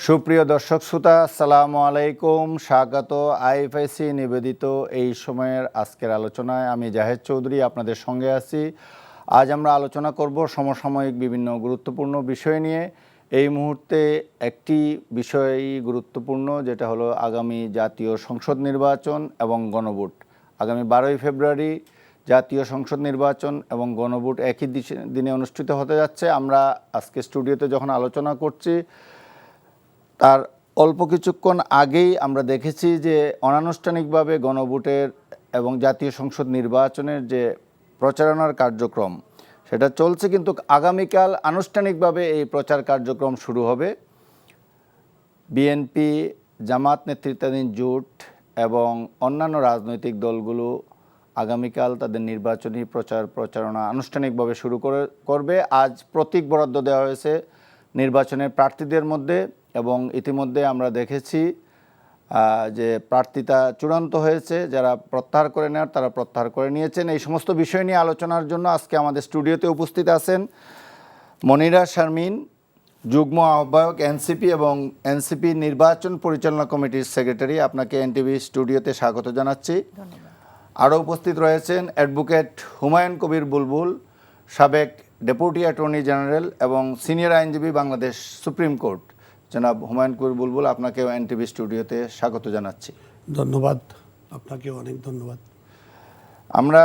সুপ্রিয় দর্শক শ্রোতা, আসসালামু আলাইকুম। স্বাগত আইএফআইসি নিবেদিত এই সময়ের আজকের আলোচনায়। আমি জাহেদ চৌধুরী আপনাদের সঙ্গে আছি। আজ আমরা আলোচনা করব সমসাময়িক বিভিন্ন গুরুত্বপূর্ণ বিষয় নিয়ে। এই মুহূর্তে একটি বিষয়ই গুরুত্বপূর্ণ, যেটা হলো আগামী জাতীয় সংসদ নির্বাচন এবং গণভোট। আগামী 12ই ফেব্রুয়ারি জাতীয় সংসদ নির্বাচন এবং গণভোট একই দিনে অনুষ্ঠিত হতে যাচ্ছে। আমরা আজকে স্টুডিওতে যখন আলোচনা করছি, তার অল্প কিছুক্ষণ আগেই আমরা দেখেছি যে অনানুষ্ঠানিকভাবে গণভোটের এবং জাতীয় সংসদ নির্বাচনের যে প্রচারণার কার্যক্রম সেটা চলছে, কিন্তু আগামীকাল আনুষ্ঠানিকভাবে এই প্রচার কার্যক্রম শুরু হবে। বিএনপি, জামাত নেতৃত্বাধীন জোট এবং অন্যান্য রাজনৈতিক দলগুলো আগামীকাল তাদের নির্বাচনী প্রচারণা আনুষ্ঠানিকভাবে শুরু করবে। আজ প্রতীক বরাদ্দ দেওয়া হয়েছে নির্বাচনের প্রার্থীদের মধ্যে এবং ইতিমধ্যে আমরা দেখেছি যে প্রার্থিতা চূড়ান্ত হয়েছে। যারা প্রত্যাহার করে নেওয়ার তারা প্রত্যাহার করে নিয়েছেন। এই সমস্ত বিষয় নিয়ে আলোচনার জন্য আজকে আমাদের স্টুডিওতে উপস্থিত আছেন মনিরা শারমিন, যুগ্ম আহ্বায়ক এনসিপি এবং এনসিপি নির্বাচন পরিচালনা কমিটির সেক্রেটারি। আপনাকে এনটিভি স্টুডিওতে স্বাগত জানাচ্ছি। আরও উপস্থিত রয়েছেন অ্যাডভোকেট হুমায়ুন কবির বুলবুল, সাবেক ডেপুটি অ্যাটর্নি জেনারেল এবং সিনিয়র আইনজীবী, বাংলাদেশ সুপ্রিম কোর্ট। জনাব হুমায়ুন কবির বুলবুল, আপনাকেও এনটিভি স্টুডিওতে স্বাগত জানাচ্ছি। ধন্যবাদ, আপনাকেও অনেক ধন্যবাদ। আমরা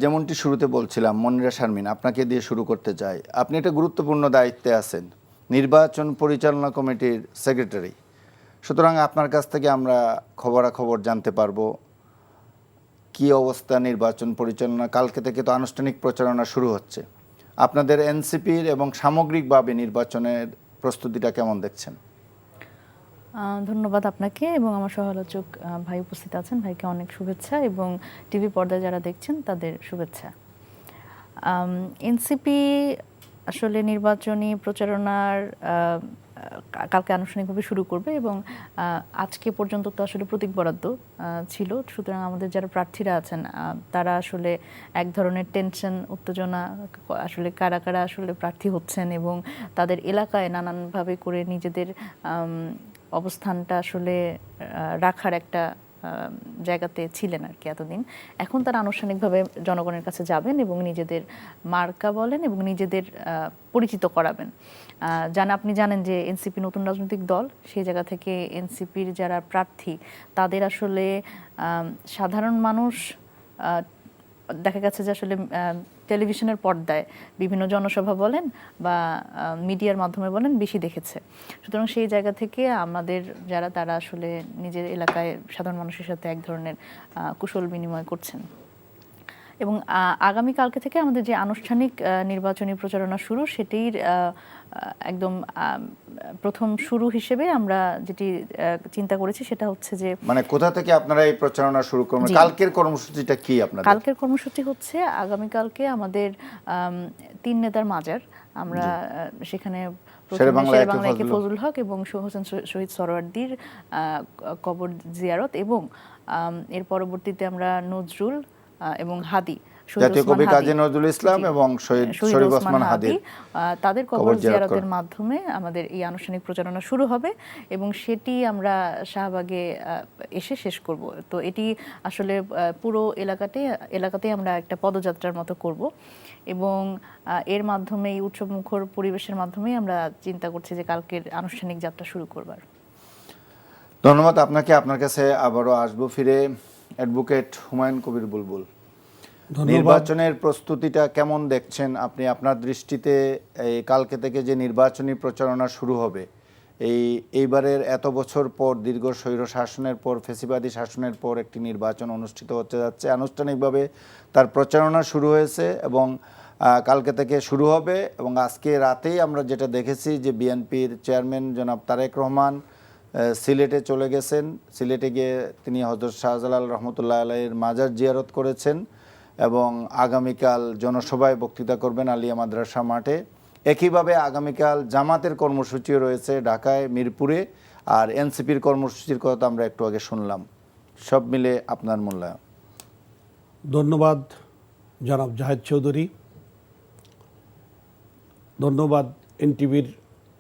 যেমনটি শুরুতে বলছিলাম, মনিরা শারমিন, আপনাকে দিয়ে শুরু করতে চাই। আপনি একটা গুরুত্বপূর্ণ দায়িত্বে আছেন, নির্বাচন পরিচালনা কমিটির সেক্রেটারি। সুতরাং আপনার কাছ থেকে আমরা খবরাখবর জানতে পারবো কি অবস্থা নির্বাচন পরিচালনা। কালকে থেকে তো আনুষ্ঠানিক প্রচারণা শুরু হচ্ছে। আপনাদের এনসিপির এবং সামগ্রিকভাবে নির্বাচনের প্রস্তুতিটা কেমন দেখছেন? ধন্যবাদ আপনাকে এবং আমার সহালোচক ভাই উপস্থিত আছেন, ভাইকে অনেক শুভেচ্ছা এবং টিভি পর্দায় যারা দেখছেন তাদের শুভেচ্ছা। এনসিপি আসলে নির্বাচনী প্রচারণার কালকে আনুষ্ঠানিকভাবে শুরু করবে এবং আজকে পর্যন্ত তো আসলে প্রতীক বরাদ্দ ছিল। সুতরাং আমাদের যারা প্রার্থীরা আছেন তারা আসলে এক ধরনের টেনশন, উত্তেজনা, আসলে কারা কারা আসলে প্রার্থী হচ্ছেন এবং তাদের এলাকায় নানানভাবে করে নিজেদের অবস্থানটা আসলে রাখার একটা জায়গাতে ছিলেন আর কি এতদিন। এখন তারা আনুষ্ঠানিকভাবে জনগণের কাছে যাবেন এবং নিজেদের মার্কা বলেন এবং নিজেদের পরিচিত করাবেন। আপনি জানেন যে এনসিপি নতুন রাজনৈতিক দল, সেই জায়গা থেকে এনসিপির যারা প্রার্থী তাদের আসলে সাধারণ মানুষ দেখা গেছে যে আসলে টেলিভিশনের পর্দায় বিভিন্ন জনসভা বলেন বা মিডিয়ার মাধ্যমে বলেন বেশি দেখেছে। সুতরাং সেই জায়গা থেকে আমাদের যারা তারা আসলে নিজের এলাকায় সাধারণ মানুষের সাথে এক ধরনের কুশল বিনিময় করছেন এবং আগামীকালকে থেকে আমাদের যে আনুষ্ঠানিক নির্বাচনী প্রচারণা শুরু, সেটির একদম প্রথম শুরু হিসেবে আমরা যেটি চিন্তা করেছি সেটা হচ্ছে যে মানে কোথা থেকে আপনারা এই প্রচারণা শুরু করবেন? কালকের কর্মসূচিটা কি আপনাদের? কালকের কর্মসূচি হচ্ছে আগামীকালকে আমাদের 3 নেতার মাজার, আমরা সেখানে শেরেবাংলাকে ফজলুল হক এবং হোসেন শহীদ সরওয়ার্দীর কবর জিয়ারত এবং এর পরবর্তীতে আমরা নজরুল এবং হাদি, জাতীয় কবি কাজী নজরুল ইসলাম এবং শহীদ ওসমান হাদি, তাদের কবর জিয়ারতের মাধ্যমে আমাদের এই আনুষ্ঠানিক প্রচারণা শুরু হবে এবং সেটি আমরা শাহবাগে এসে শেষ করব। তো এটি আসলে পুরো এলাকাতে আমরা একটা পদযাত্রার মতো করব এবং এর মাধ্যমে এই উৎসবমুখর পরিবেশের মাধ্যমে আমরা চিন্তা করছি যে কালকের আনুষ্ঠানিক যাত্রা শুরু করবার। ধন্যবাদ আপনাকে। আপনার কাছে আবারও আসবো ফিরে। অ্যাডভোকেট হুমায়ুন কবির বুলবুল, নির্বাচনের প্রস্তুতিটা কেমন দেখছেন আপনি? আপনার দৃষ্টিতে এই কালকে থেকে যে নির্বাচনী প্রচারণা শুরু হবে, এইবারের এত বছর পর, দীর্ঘ স্বৈর শাসনের পর, ফ্যাসিবাদী শাসনের পর একটি নির্বাচন অনুষ্ঠিত হতে যাচ্ছে। আনুষ্ঠানিকভাবে তার প্রচারণা শুরু হয়েছে এবং কালকে থেকে শুরু হবে এবং আজকে রাতেই আমরা যেটা দেখেছি যে বিএনপির চেয়ারম্যান জনাব তারেক রহমান সিলেটে চলে গেছেন। সিলেটে গিয়ে তিনি হযরত শাহজালাল রহমতুল্লাহ আলাইহির মাজার জিয়ারত করেছেন এবং আগামীকাল জনসভায় বক্তৃতা করবেন আলিয়া মাদ্রাসা মাঠে। একইভাবে আগামীকাল জামাতের কর্মসূচিও রয়েছে ঢাকায়, মিরপুরে, আর এনসিপির কর্মসূচির কথা আমরা একটু আগে শুনলাম। সব মিলে আপনার মূল্যায়ন? ধন্যবাদ জনাব জাহেদ চৌধুরী, ধন্যবাদ এনটিভির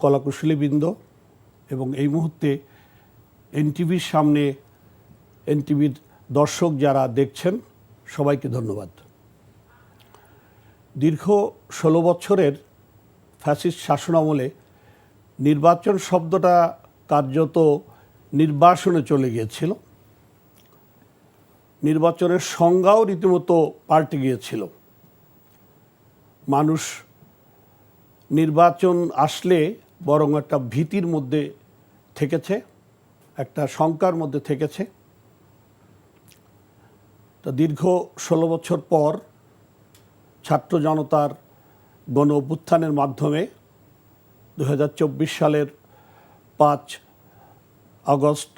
কলাকুশলীবৃন্দ এবং এই মুহূর্তে এনটিভির সামনে এনটিভির দর্শক যারা দেখছেন সবাইকে ধন্যবাদ। দীর্ঘ 16 বছরের ফ্যাসিস্ট শাসনামলে নির্বাচন শব্দটা কার্যত নির্বাসনে চলে গিয়েছিল। নির্বাচনের সংজ্ঞাও রীতিমতো পাল্টে গিয়েছিল। মানুষ নির্বাচন আসলে বরং একটা ভীতির মধ্যে থেকেছে, একটা শঙ্কার মধ্যে থেকেছে। তা দীর্ঘ 16 বছর পর ছাত্র জনতার গণ অভ্যুত্থানের মাধ্যমে 2024 সালের 5 আগস্ট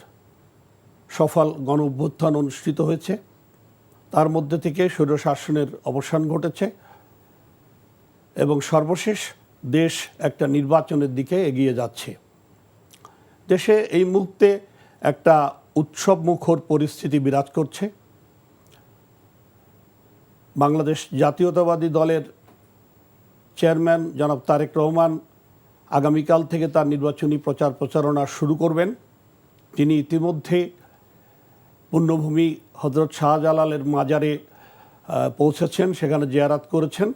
সফল গণ অভ্যুত্থান অনুষ্ঠিত হয়েছে। তার মধ্যে থেকে স্বৈরশাসনের অবসান ঘটেছে এবং সর্বশেষ দেশ একটা নির্বাচনের দিকে এগিয়ে যাচ্ছে। দেশে এই মুহূর্তে একটা উৎসবমুখর পরিস্থিতি বিরাজ করছে। বাংলাদেশ জাতীয়তাবাদী দলের চেয়ারম্যান জনাব তারেক রহমান আগামীকাল থেকে তার নির্বাচনী প্রচার প্রচারণা শুরু করবেন। তিনি ইতিমধ্যে পুণ্যভূমি হযরত শাহজালালের মাজারে পৌঁছেছেন, সেখানে জিয়ারাত করেছেন।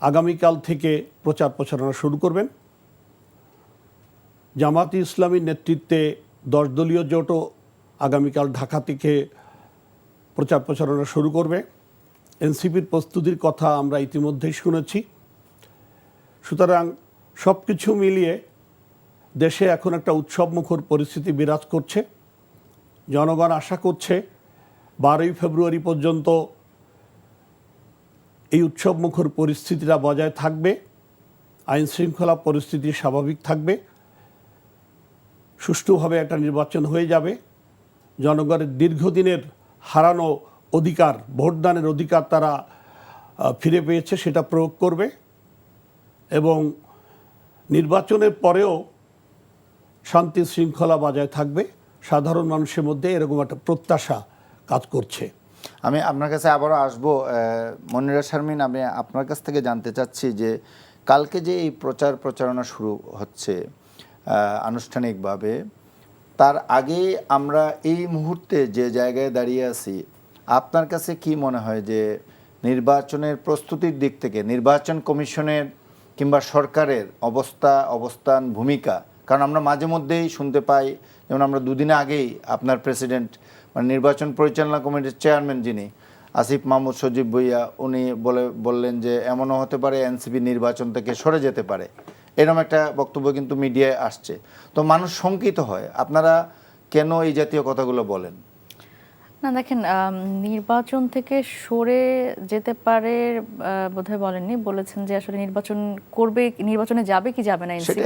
আগামীকাল থেকে প্রচার প্রচারণা শুরু করবেন। জামায়াতে ইসলামীর নেতৃত্বে 10 দলীয় জোটও আগামীকাল ঢাকা থেকে প্রচার প্রচারণা শুরু করবে। এনসিপির প্রস্তুতির কথা আমরা ইতিমধ্যেই শুনেছি। সুতরাং সব কিছু মিলিয়ে দেশে এখন একটা উৎসবমুখর পরিস্থিতি বিরাজ করছে। জনগণ আশা করছে 12ই ফেব্রুয়ারি পর্যন্ত এই উৎসবমুখর পরিস্থিতিটা বজায় থাকবে, আইন শৃঙ্খলা পরিস্থিতি স্বাভাবিক থাকবে, সুষ্ঠুভাবে একটা নির্বাচন হয়ে যাবে। জনগণের দীর্ঘদিনের হারানো অধিকার, ভোটদানের অধিকার তারা ফিরে পেয়েছে, সেটা প্রয়োগ করবে এবং নির্বাচনের পরেও শান্তি শৃঙ্খলা বজায় থাকবে। সাধারণ মানুষের মধ্যে এরকম একটা প্রত্যাশা কাজ করছে। আমি আপনার কাছে আবারও আসবো। মনিরা শারমিন, আমি আপনার কাছ থেকে জানতে চাচ্ছি যে কালকে যে এই প্রচার প্রচারণা শুরু হচ্ছে আনুষ্ঠানিকভাবে, তার আগে আমরা এই মুহূর্তে যে জায়গায় দাঁড়িয়ে আছি, আপনার কাছে কি মনে হয় যে নির্বাচনের প্রস্তুতির দিক থেকে নির্বাচন কমিশনের কিংবা সরকারের অবস্থান, ভূমিকা? কারণ আমরা মাঝে মধ্যেই শুনতে পাই, যেমন আমরা দুদিন আগেই আপনার প্রেসিডেন্ট মানে নির্বাচন পরিচালনা কমিটির চেয়ারম্যান যিনি আসিফ মাহমুদ সজীব ভুইয়া, উনি বললেন যে এমনও হতে পারে এনসিপি নির্বাচন থেকে সরে যেতে পারে। এরকম একটা বক্তব্য কিন্তু মিডিয়ায় আসছে। তো মানুষ শঙ্কিত হয়। আপনারা কেন এই জাতীয় কথাগুলো বলেন? না দেখেন, নির্বাচন থেকে সরে যেতে পারে বোধহয় বলেননি, বলেছেন যে আসলে নির্বাচন করবে, নির্বাচনে যাবে কি যাবে না এনসিপি,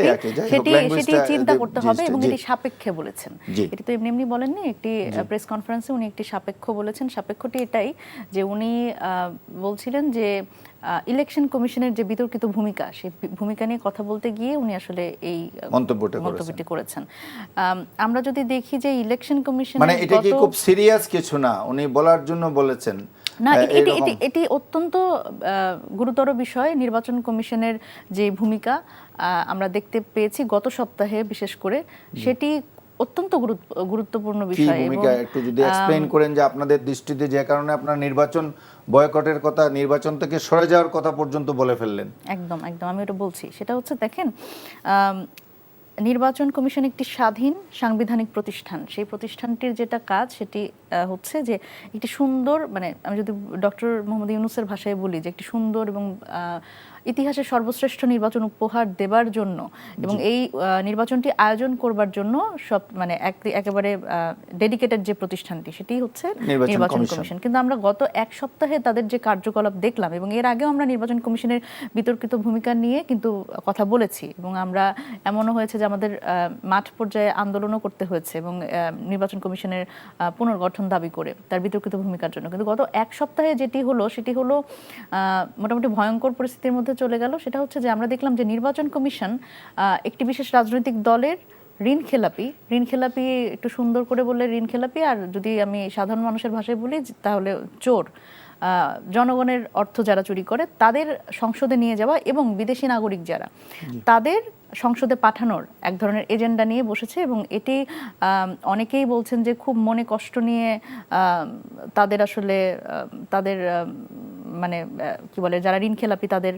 সেটি চিন্তা করতে হবে এবং এটি সাপেক্ষে বলেছেন। এটি তো এমনি এমনি বলেননি, একটি প্রেস কনফারেন্সে উনি একটি সাপেক্ষ বলেছেন। সাপেক্ষটি এটাই যে উনি বলছিলেন যে ইলেকশন কমিশনের যে বিতর্কিত ভূমিকা, সেই ভূমিকা নিয়ে কথা বলতে গিয়ে উনি আসলে এই মন্তব্যটি করেছেন। আমরা যদি দেখি যে ইলেকশন কমিশন, মানে এটা কি খুব সিরিয়াস কিছু না, উনি বলার জন্য বলেছেন না, এটি অত্যন্ত গুরুতর বিষয়। নির্বাচন কমিশনের যে ভূমিকা আমরা দেখতে পেয়েছি গত সপ্তাহে, বিশেষ করে সেটি অত্যন্ত গুরুত্বপূর্ণ বিষয়। ভূমিকা একটু যদি এক্সপ্লেইন করেন যে আপনাদের দৃষ্টিতে যে কারণে আপনার নির্বাচন বয়কটের কথা, নির্বাচন থেকে সরে যাওয়ার কথা পর্যন্ত বলে ফেললেন। একদম আমি ওটা বলছি। সেটা হচ্ছে, দেখেন, নির্বাচন কমিশন একটি স্বাধীন সাংবিধানিক প্রতিষ্ঠান। সেই প্রতিষ্ঠানটির যেটা কাজ সেটি হচ্ছে যে একটি সুন্দর, মানে আমি যদি ডক্টর মোহাম্মদ ইউনূসের ভাষায় বলি, যে একটি সুন্দর এবং ইতিহাসের সর্বশ্রেষ্ঠ নির্বাচন উপহার দেবার জন্য এবং এই নির্বাচনটি আয়োজন করবার জন্য সব মানে একেবারে ডেডিকেটেড যে প্রতিষ্ঠানটি, সেটি হচ্ছে নির্বাচন কমিশন। কিন্তু আমরা গত এক সপ্তাহে তাদের যে কার্যকলাপ দেখলাম, এবং এর আগেও আমরা নির্বাচন কমিশনের বিতর্কিত ভূমিকা নিয়ে কিন্তু কথা বলেছি, এবং আমরা এমনও হয়েছে যে আমাদের মাঠ পর্যায়ে আন্দোলনও করতে হয়েছে এবং নির্বাচন কমিশনের পুনর্গঠন দাবি করে তার বিতর্কিত ভূমিকার জন্য। কিন্তু গত এক সপ্তাহে যেটি হলো সেটি হলো মোটামুটি ভয়ঙ্কর পরিস্থিতির মধ্যে চলে গেল। সেটা হচ্ছে যে আমরা দেখলাম যে নির্বাচন কমিশন একটি বিশেষ রাজনৈতিক দলের ঋণ খেলাপি, একটু সুন্দর করে বললে ঋণ খেলাপি, আর যদি আমি সাধারণ মানুষের ভাষায় বলি তাহলে চোর, জনগণের অর্থ যারা চুরি করে তাদের সংসদে নিয়ে যাওয়া এবং বিদেশি নাগরিক যারা, তাদের সংসদে পাঠানোর এক ধরনের এজেন্ডা নিয়ে বসেছে এবং এটি অনেকেই বলছেন যে খুব মনে কষ্ট নিয়ে তাদের আসলে তাদের মানে কি বলে যারা ঋণ খেলাপি তাদের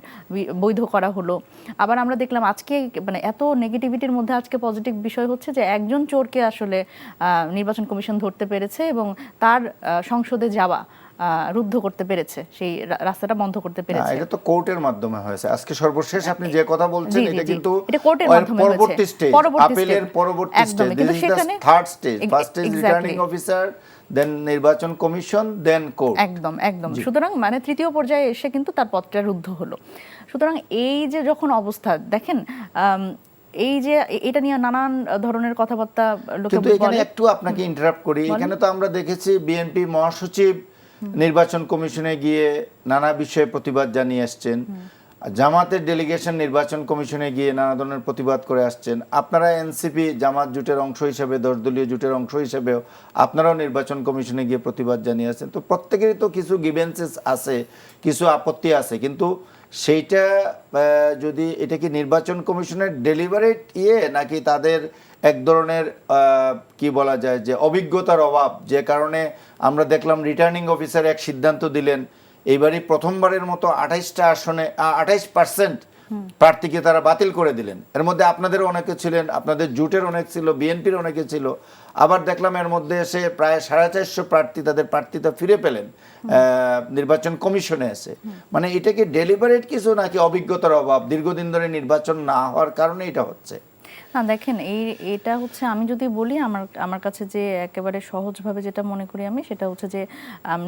বৈধ করা হলো। আবার আমরা দেখলাম আজকে মানে এত নেগেটিভিটির মধ্যে আজকে পজিটিভ বিষয় হচ্ছে যে একজন চোরকে আসলে নির্বাচন কমিশন ধরতে পেরেছে এবং তার সংসদে যাওয়া রুদ্ধ করতে পেরেছে, সেই রাস্তাটা বন্ধ করতে পেরেছে। এটা তো কোর্টের মাধ্যমে হয়েছে। আজকে সর্বশেষ আপনি যে কথা বলছেন এটা কিন্তু এটা কোর্টের মাধ্যমে পরবর্তী স্টেজ, আপিলের পরবর্তী স্টেজ, কিন্তু সেখানে third stage, first stage returning officer, then নির্বাচন কমিশন, দেন কোর্ট। একদম একদম। সুতরাং মানে তৃতীয় পর্যায়ে এসে কিন্তু তার পদটা রুদ্ধ হলো। সুতরাং এই যে যখন অবস্থা দেখেন, এই যে এটা নিয়ে নানান ধরনের কথাবার্তা লোকে কিন্তু এখানে একটু আপনাকে ইন্টারাপ্ট করি। এখানে তো আমরা দেখেছি বিএনপি মহাসচিব নির্বাচন কমিশনে গিয়ে নানা বিষয়ে প্রতিবাদ জানিয়ে আসছেন, জামাতের ডেলিগেশন নির্বাচন কমিশনে গিয়ে নানা ধরনের প্রতিবাদ করে আসছেন। আপনারা এনসিপি জামাত জোটের অংশ হিসেবে, 10 দলীয় জোটের অংশ হিসেবেও আপনারাও নির্বাচন কমিশনে গিয়ে প্রতিবাদ জানিয়ে আসছেন। তো প্রত্যেকেরই তো কিছু গিভেন্সেস আছে, কিছু আপত্তি আছে, কিন্তু সেইটা যদি এটা কি নির্বাচন কমিশনের ডেলিভারেট নাকি তাদের এক ধরনের কি বলা যায় যে অভিজ্ঞতার অভাব, যে কারণে আমরা দেখলাম রিটার্নিং অফিসার এক সিদ্ধান্ত দিলেন এইবারই প্রথমবারের মতো 28টা আসনে 28% প্রার্থীকে তারা বাতিল করে দিলেন। এর মধ্যে আপনাদেরও অনেকে ছিলেন, আপনাদের জোটের অনেক ছিল, বিএনপির অনেকে ছিল। আবার দেখলাম এর মধ্যে এসে প্রায় 450 প্রার্থী তাদের প্রার্থীতা ফিরে পেলেন নির্বাচন কমিশনে এসে। মানে এটা কি ডেলিভারেট কিছু নাকি অভিজ্ঞতার অভাব, দীর্ঘদিন ধরে নির্বাচন না হওয়ার কারণে এটা হচ্ছে? না দেখেন, এটা হচ্ছে আমি যদি বলি আমার কাছে যে একেবারে সহজভাবে যেটা মনে করি আমি, সেটা হচ্ছে যে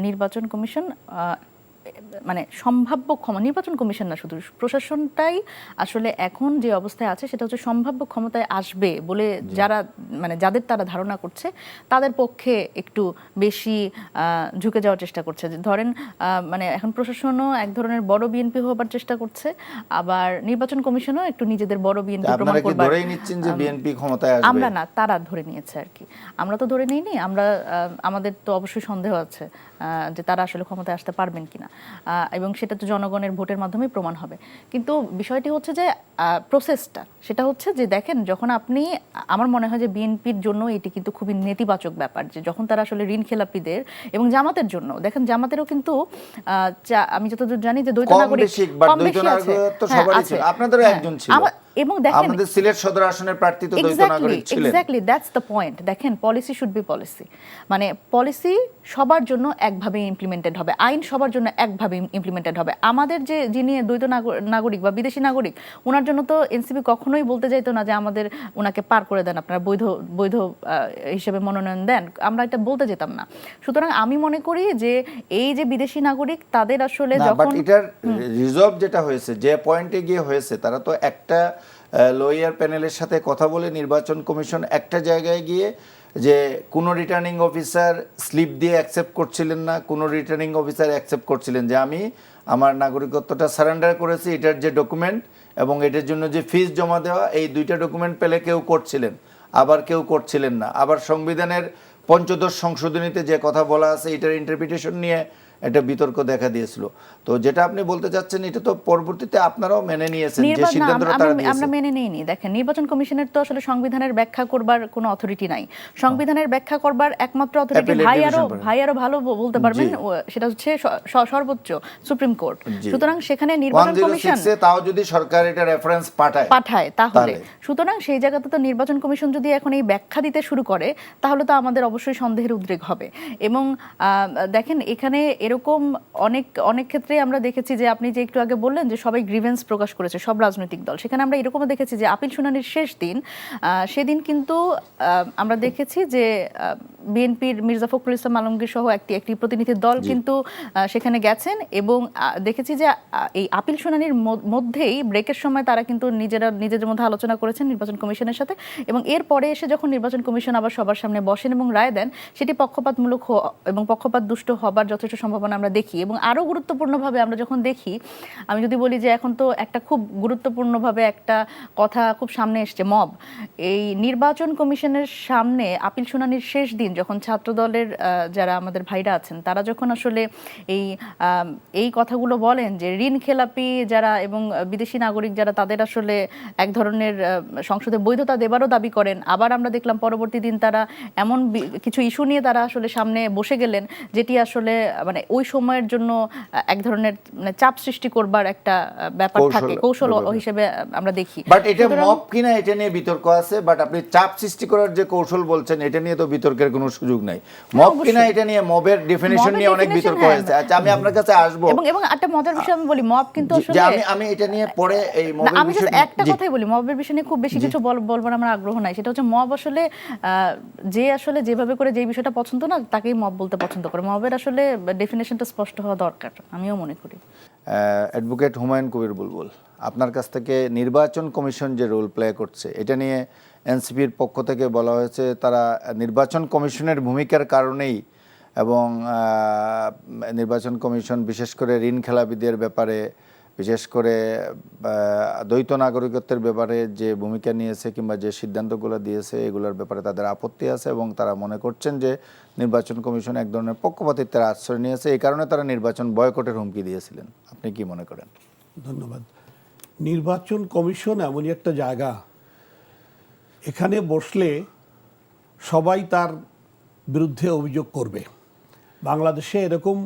নির্বাচন কমিশন মানে সম্ভাব্য নির্বাচন কমিশন না, শুধু প্রশাসনটাই আসলে এখন যে অবস্থায় আছে সেটা হচ্ছে সম্ভাব্য ক্ষমতায় আসবে বলে যারা মানে যাদের তারা ধারণা করছে তাদের পক্ষে একটু বেশি ঝুঁকে যাওয়ার চেষ্টা করছে। ধরেন মানে এখন প্রশাসনও এক ধরনের বড় বিএনপি হবার চেষ্টা করছে, আবার নির্বাচন কমিশনও একটু নিজেদের বড় বিএনপি প্রমাণ করবার। ধরেই নিচ্ছেন যে বিএনপি ক্ষমতায় আসবে? আমরা না, তারা ধরে নিয়েছে আর কি, আমরা তো ধরে নিইনি। আমরা আমাদের তো অবশ্যই সন্দেহ আছে যে তারা আসলে ক্ষমতায় আসতে পারবেন কিনা, এবং সেটা তো জনগণের ভোটের মাধ্যমেই প্রমাণ হবে। কিন্তু বিষয়টি হচ্ছে যে প্রসেসটা, সেটা হচ্ছে যে দেখেন যখন আপনি, আমার মনে হয় যে বিএনপির জন্য এটি কিন্তু খুবই নেতিবাচক ব্যাপার যে যখন তারা আসলে ঋণ খেলাপিদের, এবং জামাতের জন্য দেখেন জামাতেরও কিন্তু আমি যতদূর জানি যে দ্বৈত নাগরিক কম বেশি আছে, আপনাদেরও একজন ছিল, এবং দেখেন আমাদের সিলেট সদর আসনের প্রার্থী তো দ্বৈত নাগরিক ছিলেন। Exactly, that's the point. দেখেন পলিসি শুড বি পলিসি, মানে পলিসি সবার জন্য একভাবে ইমপ্লিমেন্টেড হবে, আইন সবার জন্য একভাবে ইমপ্লিমেন্টেড হবে। আমাদের যে যিনি দ্বৈত নাগরিক বা বিদেশি নাগরিক, ওনার জন্য তো এনসিপি কখনোই বলতে চাইতো না যে আমাদের ওনাকে পার করে দেন, আপনারা বৈধ হিসেবে মনোনয়ন দেন, আমরা এটা বলতে যেতাম না। সুতরাং আমি মনে করি যে এই যে বিদেশি নাগরিক তাদের আসলে যখন এটার রিজলভ যেটা হয়েছে, যে পয়েন্টে গিয়ে হয়েছে, তারা তো একটা লয়ার প্যানেলের সাথে কথা বলে নির্বাচন কমিশন একটা জায়গায় গিয়ে যে কোনো রিটার্নিং অফিসার স্লিপ দিয়ে অ্যাকসেপ্ট করছিলেন না, কোনো রিটার্নিং অফিসার অ্যাকসেপ্ট করছিলেন যে আমি আমার নাগরিকত্বটা সারেন্ডার করেছি, এটার যে ডকুমেন্ট এবং এটার জন্য যে ফিস জমা দেওয়া, এই দুইটা ডকুমেন্ট পেলে কেউ করছিলেন, আবার কেউ করছিলেন না। আবার সংবিধানের ৫৫ সংশোধনীতে যে কথা বলা আছে এটার ইন্টারপ্রিটেশন নিয়ে একটা বিতর্ক দেখা দিয়েছিল। তো যেটা আপনি বলতে চাচ্ছেন এটা তো পরবর্তীতে আপনারাও মেনে নিয়েছেন যে সিদ্ধান্তটা তারা দিয়েছে। আমরা মেনে নেইনি। দেখেন নির্বাচন কমিশনের তো আসলে সংবিধানের ব্যাখ্যা করবার কোনো অথরিটি নাই, সংবিধানের ব্যাখ্যা করবার একমাত্র অথরিটি ভাই আরো ভালো বলতে পারবেন, সেটা হচ্ছে সর্বোচ্চ সুপ্রিম কোর্ট। সুতরাং সেখানে নির্বাচন কমিশন তাও যদি সরকার এটা রেফারেন্স পাঠায় তাহলে, সুতরাং সেই জায়গাতে তো নির্বাচন কমিশন যদি এখন এই ব্যাখ্যা দিতে শুরু করে তাহলে তো আমাদের অবশ্যই সন্দেহের উদ্রেক হবে। এবং দেখেন এখানে এরকম অনেক ক্ষেত্রে আমরা দেখেছি যে আপনি যে একটু আগে বললেন যে সবাই গ্রিভেন্স প্রকাশ করেছে, সব রাজনৈতিক দল, সেখানে আমরা এরকমও দেখেছি যে আপিল শুনানির শেষ দিন, সেদিন কিন্তু আমরা দেখেছি যে বিএনপির মির্জা ফখরুল ইসলাম আলমগীর সহ একটি প্রতিনিধি দল কিন্তু সেখানে গেছেন, এবং দেখেছি যে এই আপিল শুনানির মধ্যেই ব্রেকের সময় তারা কিন্তু নিজেদের মধ্যে আলোচনা করেছেন নির্বাচন কমিশনের সাথে, এবং এরপরে এসে যখন নির্বাচন কমিশন আবার সবার সামনে বসেন এবং রায় দেন, সেটি পক্ষপাতমূলক এবং পক্ষপাত দুষ্ট হবার যথেষ্ট সম্ভাবনা আমরা দেখি। এবং এবং আরও গুরুত্বপূর্ণভাবে আমরা যখন দেখি, আমি যদি বলি যে এখন তো একটা খুব গুরুত্বপূর্ণভাবে একটা কথা খুব সামনে এসছে, মব। এই নির্বাচন কমিশনের সামনে আপিল শুনানির শেষ দিন যখন ছাত্রদলের যারা আমাদের ভাইরা আছেন তারা যখন আসলে এই কথাগুলো বলেন যে ঋণ খেলাপি যারা এবং বিদেশি নাগরিক যারা, তাদের আসলে এক ধরনের সংসদে বৈধতা দেবারও দাবি করেন, আবার আমরা দেখলাম পরবর্তী দিন তারা এমন কিছু ইস্যু নিয়ে তারা আসলে সামনে বসে গেলেন যেটি আসলে মানে ওই সময়ের জন্য এক ধরনের মানে চাপ সৃষ্টি করবার একটা ব্যাপার থাকে, কৌশল হিসেবে আমরা দেখি। বাট এটা মব কিনা এটা নিয়ে বিতর্ক আছে, বাট আপনি চাপ সৃষ্টি করার যে কৌশল বলছেন এটা নিয়ে তো বিতর্কের কোনো সুযোগ নাই। মব কিনা এটা নিয়ে, মবের ডেফিনিশন নিয়ে অনেক বিতর্ক হয়েছে। আচ্ছা, আমি আপনার কাছে আসবো এবং একটা মজার বিষয় আমি বলি, মব কিন্তু আসলে আমি এটা নিয়ে পরে এই মবের আমি বিষয় একটা কথাই বলি, মবের বিষয় নিয়ে খুব বেশি কিছু বলবার আমার আগ্রহ নাই। সেটা হচ্ছে মব আসলে যে আসলে যেভাবে করে যে বিষয়টা পছন্দ না তাকেই মব বলতে পছন্দ করে। মবের আসলে ডেফিনেশনটা স্পষ্ট হওয়া দরকার, আমিও মনে করি। অ্যাডভোকেট হুমায়ুন কবির বুলবুল, আপনার কাছ থেকে নির্বাচন কমিশন যে রোল প্লে করছে এটা নিয়ে এনসিপির পক্ষ থেকে বলা হয়েছে তারা নির্বাচন কমিশনের ভূমিকার কারণেই এবং নির্বাচন কমিশন বিশেষ করে ঋণ খেলাপিদের ব্যাপারে, বিশেষ করে দ্বৈত নাগরিকত্বের ব্যাপারে যে ভূমিকা নিয়েছে কিংবা যে সিদ্ধান্তগুলো দিয়েছে এগুলোর ব্যাপারে তাদের আপত্তি আছে এবং তারা মনে করছেন যে নির্বাচন কমিশন এক ধরনের পক্ষপাতিত্বের আশ্রয় নিয়েছে, এই কারণে তারা নির্বাচন বয়কটের হুমকি দিয়েছিলেন। আপনি কি মনে করেন? ধন্যবাদ। নির্বাচন কমিশন এমনই একটা জায়গা, এখানে বসলে সবাই তার বিরুদ্ধে অভিযোগ করবে। বাংলাদেশে এরকম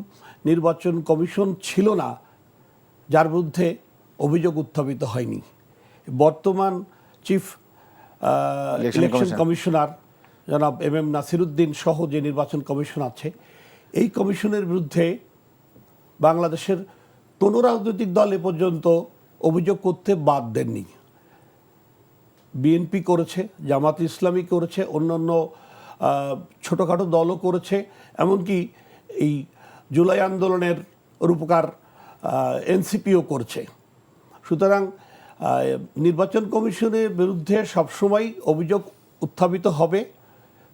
নির্বাচন কমিশন ছিল না যার বিরুদ্ধে অভিযোগ উত্থাপিত হয়নি। বর্তমান চিফ ইলেকশন কমিশনার জনাব এম নাসিরুদ্দিন সহ যে নির্বাচন কমিশন আছে, এই কমিশনের বিরুদ্ধে বাংলাদেশের কোনো রাজনৈতিক দল এ পর্যন্ত অভিযোগ করতে বাদ দেননি। বিএনপি করেছে, জামাত ইসলামী করেছে, অন্যান্য ছোটোখাটো দলও করেছে, এমনকি এই জুলাই আন্দোলনের রূপকার এনসিপিও করছে। সুতরাং নির্বাচন কমিশনের বিরুদ্ধে সবসময় অভিযোগ উত্থাপিত হবে,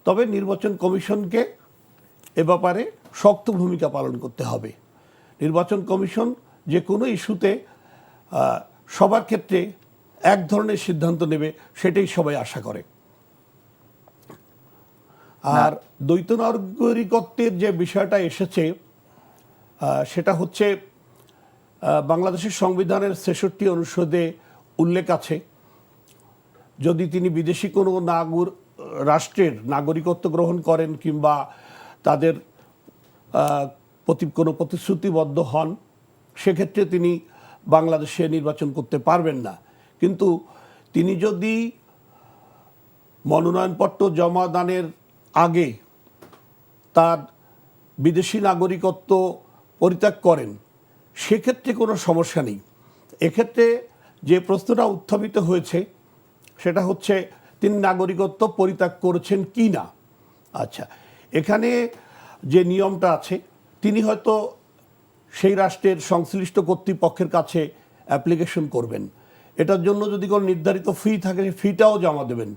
তবে নির্বাচন কমিশনকে এ ব্যাপারে শক্ত ভূমিকা পালন করতে হবে। নির্বাচন কমিশন যে কোনো ইস্যুতে সবার ক্ষেত্রে এক ধরনের সিদ্ধান্ত নেবে, সেটাই সবাই আশা করে। আর দ্বৈত নাগরিকত্বের যে বিষয়টা এসেছে সেটা হচ্ছে বাংলাদেশের সংবিধানের ৬৬ অনুচ্ছেদে উল্লেখ আছে, যদি তিনি বিদেশি কোনো রাষ্ট্রের নাগরিকত্ব গ্রহণ করেন কিংবা তাদের কোনো প্রতিশ্রুতিবদ্ধ হন, সেক্ষেত্রে তিনি বাংলাদেশে নির্বাচন করতে পারবেন না। কিন্তু তিনি যদি মনোনয়নপত্র জমা দানের আগে তার বিদেশি নাগরিকত্ব পরিত্যাগ করেন, সেক্ষেত্রে কোনো সমস্যা নেই। এক্ষেত্রে যে প্রশ্নটা উত্থাপিত হয়েছে সেটা হচ্ছে তিনি নাগরিকত্ব পরিত্যাগ করেছেন কি না। আচ্ছা, এখানে যে নিয়মটা আছে, তিনি হয়তো সেই রাষ্ট্রের সংশ্লিষ্ট কর্তৃপক্ষের কাছে অ্যাপ্লিকেশন করবেন, এটার জন্য যদি কোনো নির্ধারিত ফি থাকে ফিটাও জমা দেবেন,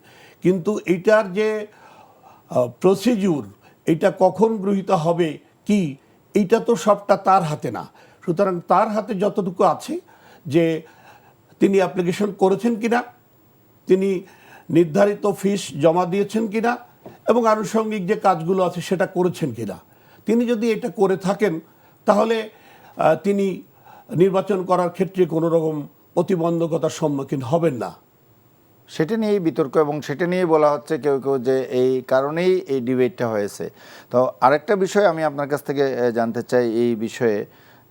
কিন্তু এইটার যে প্রসিডিউর, এটা কখন গৃহীত হবে কি, এইটা তো সবটা তার হাতে না। সুতরাং তার হাতে যতটুকু আছে যে তিনি অ্যাপ্লিকেশন করেছেন কিনা, তিনি নির্ধারিত ফিস জমা দিয়েছেন কিনা এবং আনুষঙ্গিক যে কাজগুলো আছে সেটা করেছেন কিনা। তিনি যদি এটা করে থাকেন তাহলে তিনি নির্বাচন করার ক্ষেত্রে কোনো রকম প্রতিবন্ধকতার সম্মুখীন হবেন না। সেটা নিয়েই বিতর্ক এবং সেটা নিয়েই বলা হচ্ছে কেউ কেউ যে এই কারণেই এই ডিবেটটা হয়েছে। তো আরেকটা বিষয় আমি আপনার কাছ থেকে জানতে চাই এই বিষয়ে,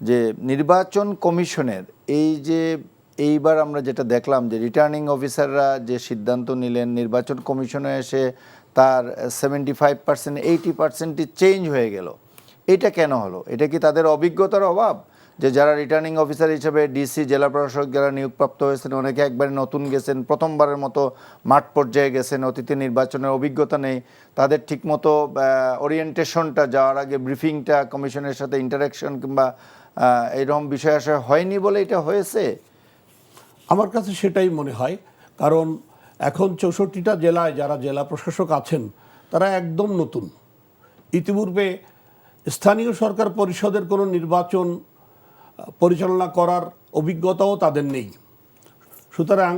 যে নির্বাচন কমিশনের এই যে এইবার আমরা যেটা দেখলাম যে রিটার্নিং অফিসাররা যে সিদ্ধান্ত নিলেন, নির্বাচন কমিশনে এসে তার 75% 80%ই চেঞ্জ হয়ে গেল, এটা কেন হলো? এটা কি তাদের অভিজ্ঞতার অভাব? যে যারা রিটার্নিং অফিসার হিসেবে ডিসি, জেলা প্রশাসক যারা নিয়োগপ্রাপ্ত হয়েছেন, অনেকে একবারে নতুন গেছেন, প্রথমবারের মতো মাঠ পর্যায়ে গেছেন, অতীতে নির্বাচনের অভিজ্ঞতা নেই, তাদের ঠিকমতো ওরিয়েন্টেশনটা, যাওয়ার আগে ব্রিফিংটা, কমিশনের সাথে ইন্টারাকশন কিংবা এইরকম বিষয় আসে হয়নি বলে এটা হয়েছে। আমার কাছে সেটাই মনে হয়, কারণ এখন 64টা জেলায় যারা জেলা প্রশাসক আছেন তারা একদম নতুন। ইতিপূর্বে স্থানীয় সরকার পরিষদের কোনো নির্বাচন পরিচালনা করার অভিজ্ঞতাও তাদের নেই। সুতরাং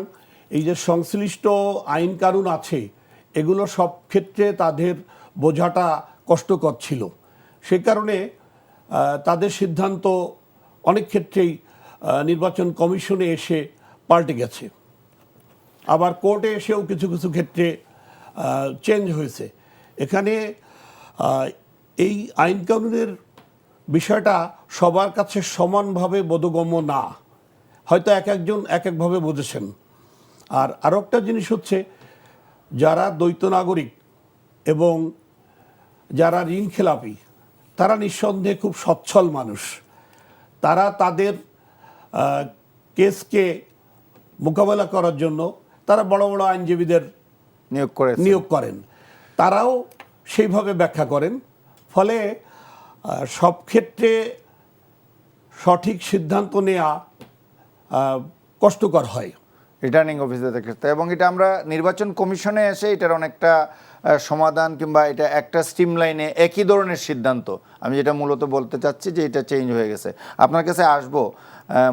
এই যে সংশ্লিষ্ট আইন কানুন আছে, এগুলো সব ক্ষেত্রে তাদের বোঝাটা কষ্টকর ছিল। সে কারণে তাদের সিদ্ধান্ত অনেক ক্ষেত্রেই নির্বাচন কমিশনে এসে পাল্টে গেছে, আবার কোর্টে এসেও কিছু কিছু ক্ষেত্রে চেঞ্জ হয়েছে। এখানে এই আইন কানুনের বিষয়টা সবার কাছে সমানভাবে বোধগম্য না, হয়তো এক একজন এক একভাবে বুঝেছেন। আর আরও একটা জিনিস হচ্ছে, যারা দ্বৈত নাগরিক এবং যারা ঋণ খেলাপি, তারা নিঃসন্দেহে খুব সচ্ছল মানুষ। তারা তাদের কেসকে মোকাবেলা করার জন্য তারা বড় বড় আইনজীবীদের নিয়োগ করেন, তারাও সেইভাবে ব্যাখ্যা করেন। ফলে সব ক্ষেত্রে সঠিক সিদ্ধান্ত নেওয়া কষ্টকর হয় রিটার্নিং অফিসারদের ক্ষেত্রে। এবং এটা আমরা নির্বাচন কমিশনে এসে এটার অনেকটা সমাধান কিংবা এটা একটা স্ট্রিমলাইনে একই ধরনের সিদ্ধান্ত, আমি যেটা মূলত বলতে চাচ্ছি যে এটা চেঞ্জ হয়ে গেছে। আপনার কাছে আসবো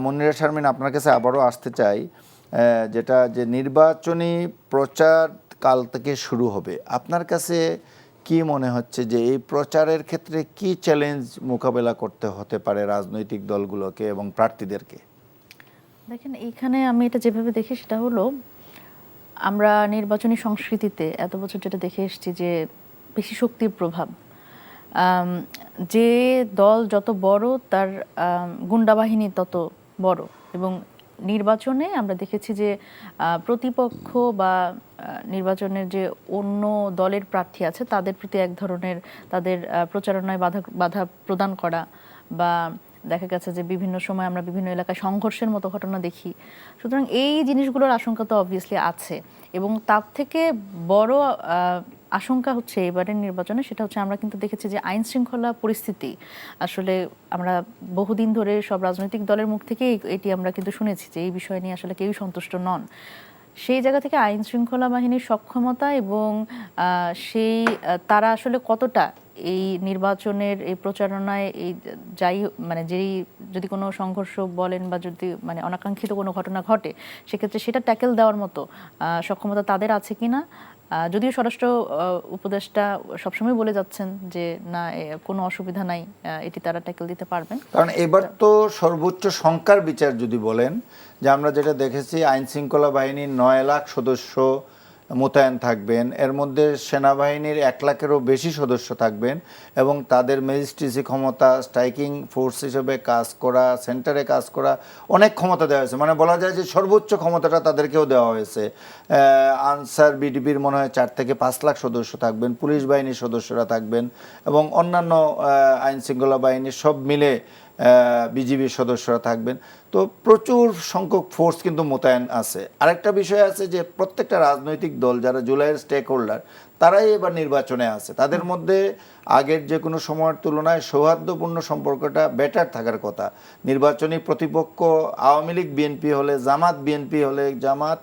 মুন্নিরা শারমিন, আপনার কাছে আবারও আসতে চাই, যেটা যে নির্বাচনী প্রচার কাল থেকে শুরু হবে, আপনার কাছে কি মনে হচ্ছে যে এই প্রচারের ক্ষেত্রে কি চ্যালেঞ্জ মোকাবেলা করতে হতে পারে রাজনৈতিক দলগুলোকে এবং প্রার্থীদেরকে? দেখেন, এইখানে আমি এটা যেভাবে দেখি সেটা হলো, আমরা নির্বাচনী সংস্কৃতিতে এত বছর যেটা দেখে এসেছি যে বেশি শক্তির প্রভাব, যে দল যত বড় তার গুন্ডা বাহিনী তত বড়। এবং নির্বাচনে আমরা দেখেছি যে প্রতিপক্ষ বা নির্বাচনের যে অন্য দলের প্রার্থী আছে তাদের প্রতি এক ধরনের তাদের প্রচারণায় বাধা প্রদান করা, বা দেখা গেছে যে বিভিন্ন সময় আমরা বিভিন্ন এলাকায় সংঘর্ষের মতো ঘটনা দেখি। সুতরাং এই জিনিসগুলোর আশঙ্কা তো অবভিয়াসলি আছে, এবং তার থেকে বড় আশঙ্কা হচ্ছে এবারের নির্বাচনে, সেটা হচ্ছে আমরা কিন্তু দেখেছি যে আইন শৃঙ্খলা পরিস্থিতি আসলে আমরা বহুদিন ধরে সব রাজনৈতিক দলের মুখ থেকে এটি আমরা কিন্তু শুনেছি যে এই বিষয় নিয়ে আসলে কেউই সন্তুষ্ট নন। সেই জায়গা থেকে আইন শৃঙ্খলা বাহিনীর সক্ষমতা এবং সেই তারা আসলে কতটা এই নির্বাচনের এই প্রচারণায় এই যেই যদি কোনো সংঘর্ষ বলেন বা যদি অনাকাঙ্ক্ষিত কোনো ঘটনা ঘটে, সেক্ষেত্রে সেটা ট্যাকেল দেওয়ার মতো সক্ষমতা তাদের আছে কিনা। যদিও স্বরাষ্ট্র উপদেষ্টা সবসময় বলে যাচ্ছেন যে না, কোনো অসুবিধা নাই, এটি তারা ট্যাকেল দিতে পারবেন। কারণ এবার তো সর্বোচ্চ সংখ্যার বিচার যদি বলেন, যে আমরা যেটা দেখেছি আইন শৃঙ্খলা বাহিনীর 9 লাখ সদস্য মোতায়েন থাকবেন, এর মধ্যে সেনাবাহিনীর 1 লাখেরও বেশি সদস্য থাকবেন, এবং তাদের ম্যাজিস্ট্রেসি ক্ষমতা, স্ট্রাইকিং ফোর্স হিসেবে কাজ করা, সেন্টারে কাজ করা, অনেক ক্ষমতা দেওয়া হয়েছে। বলা যায় যে সর্বোচ্চ ক্ষমতাটা তাদেরকেও দেওয়া হয়েছে। আনসার বিডিপির মনে হয় 4 থেকে 5 লাখ সদস্য থাকবেন, পুলিশ বাহিনীর সদস্যরা থাকবেন, এবং অন্যান্য আইন শৃঙ্খলা বাহিনীর সব মিলে বিজিবির সদস্যরা থাকবেন। তো প্রচুর সংখ্যক ফোর্স কিন্তু মোতায়েন আছে। আরেকটা বিষয় আছে যে প্রত্যেকটা রাজনৈতিক দল যারা জুলাইয়ের স্টেক হোল্ডার, তারাই এবার নির্বাচনে আছে। তাদের মধ্যে আগের যে কোনো সময়ের তুলনায় সৌহার্দ্যপূর্ণ সম্পর্কটা বেটার থাকার কথা। নির্বাচনী প্রতিপক্ষ আওয়ামী লীগ বিএনপি হলে, জামাত বিএনপি হলে, জামাত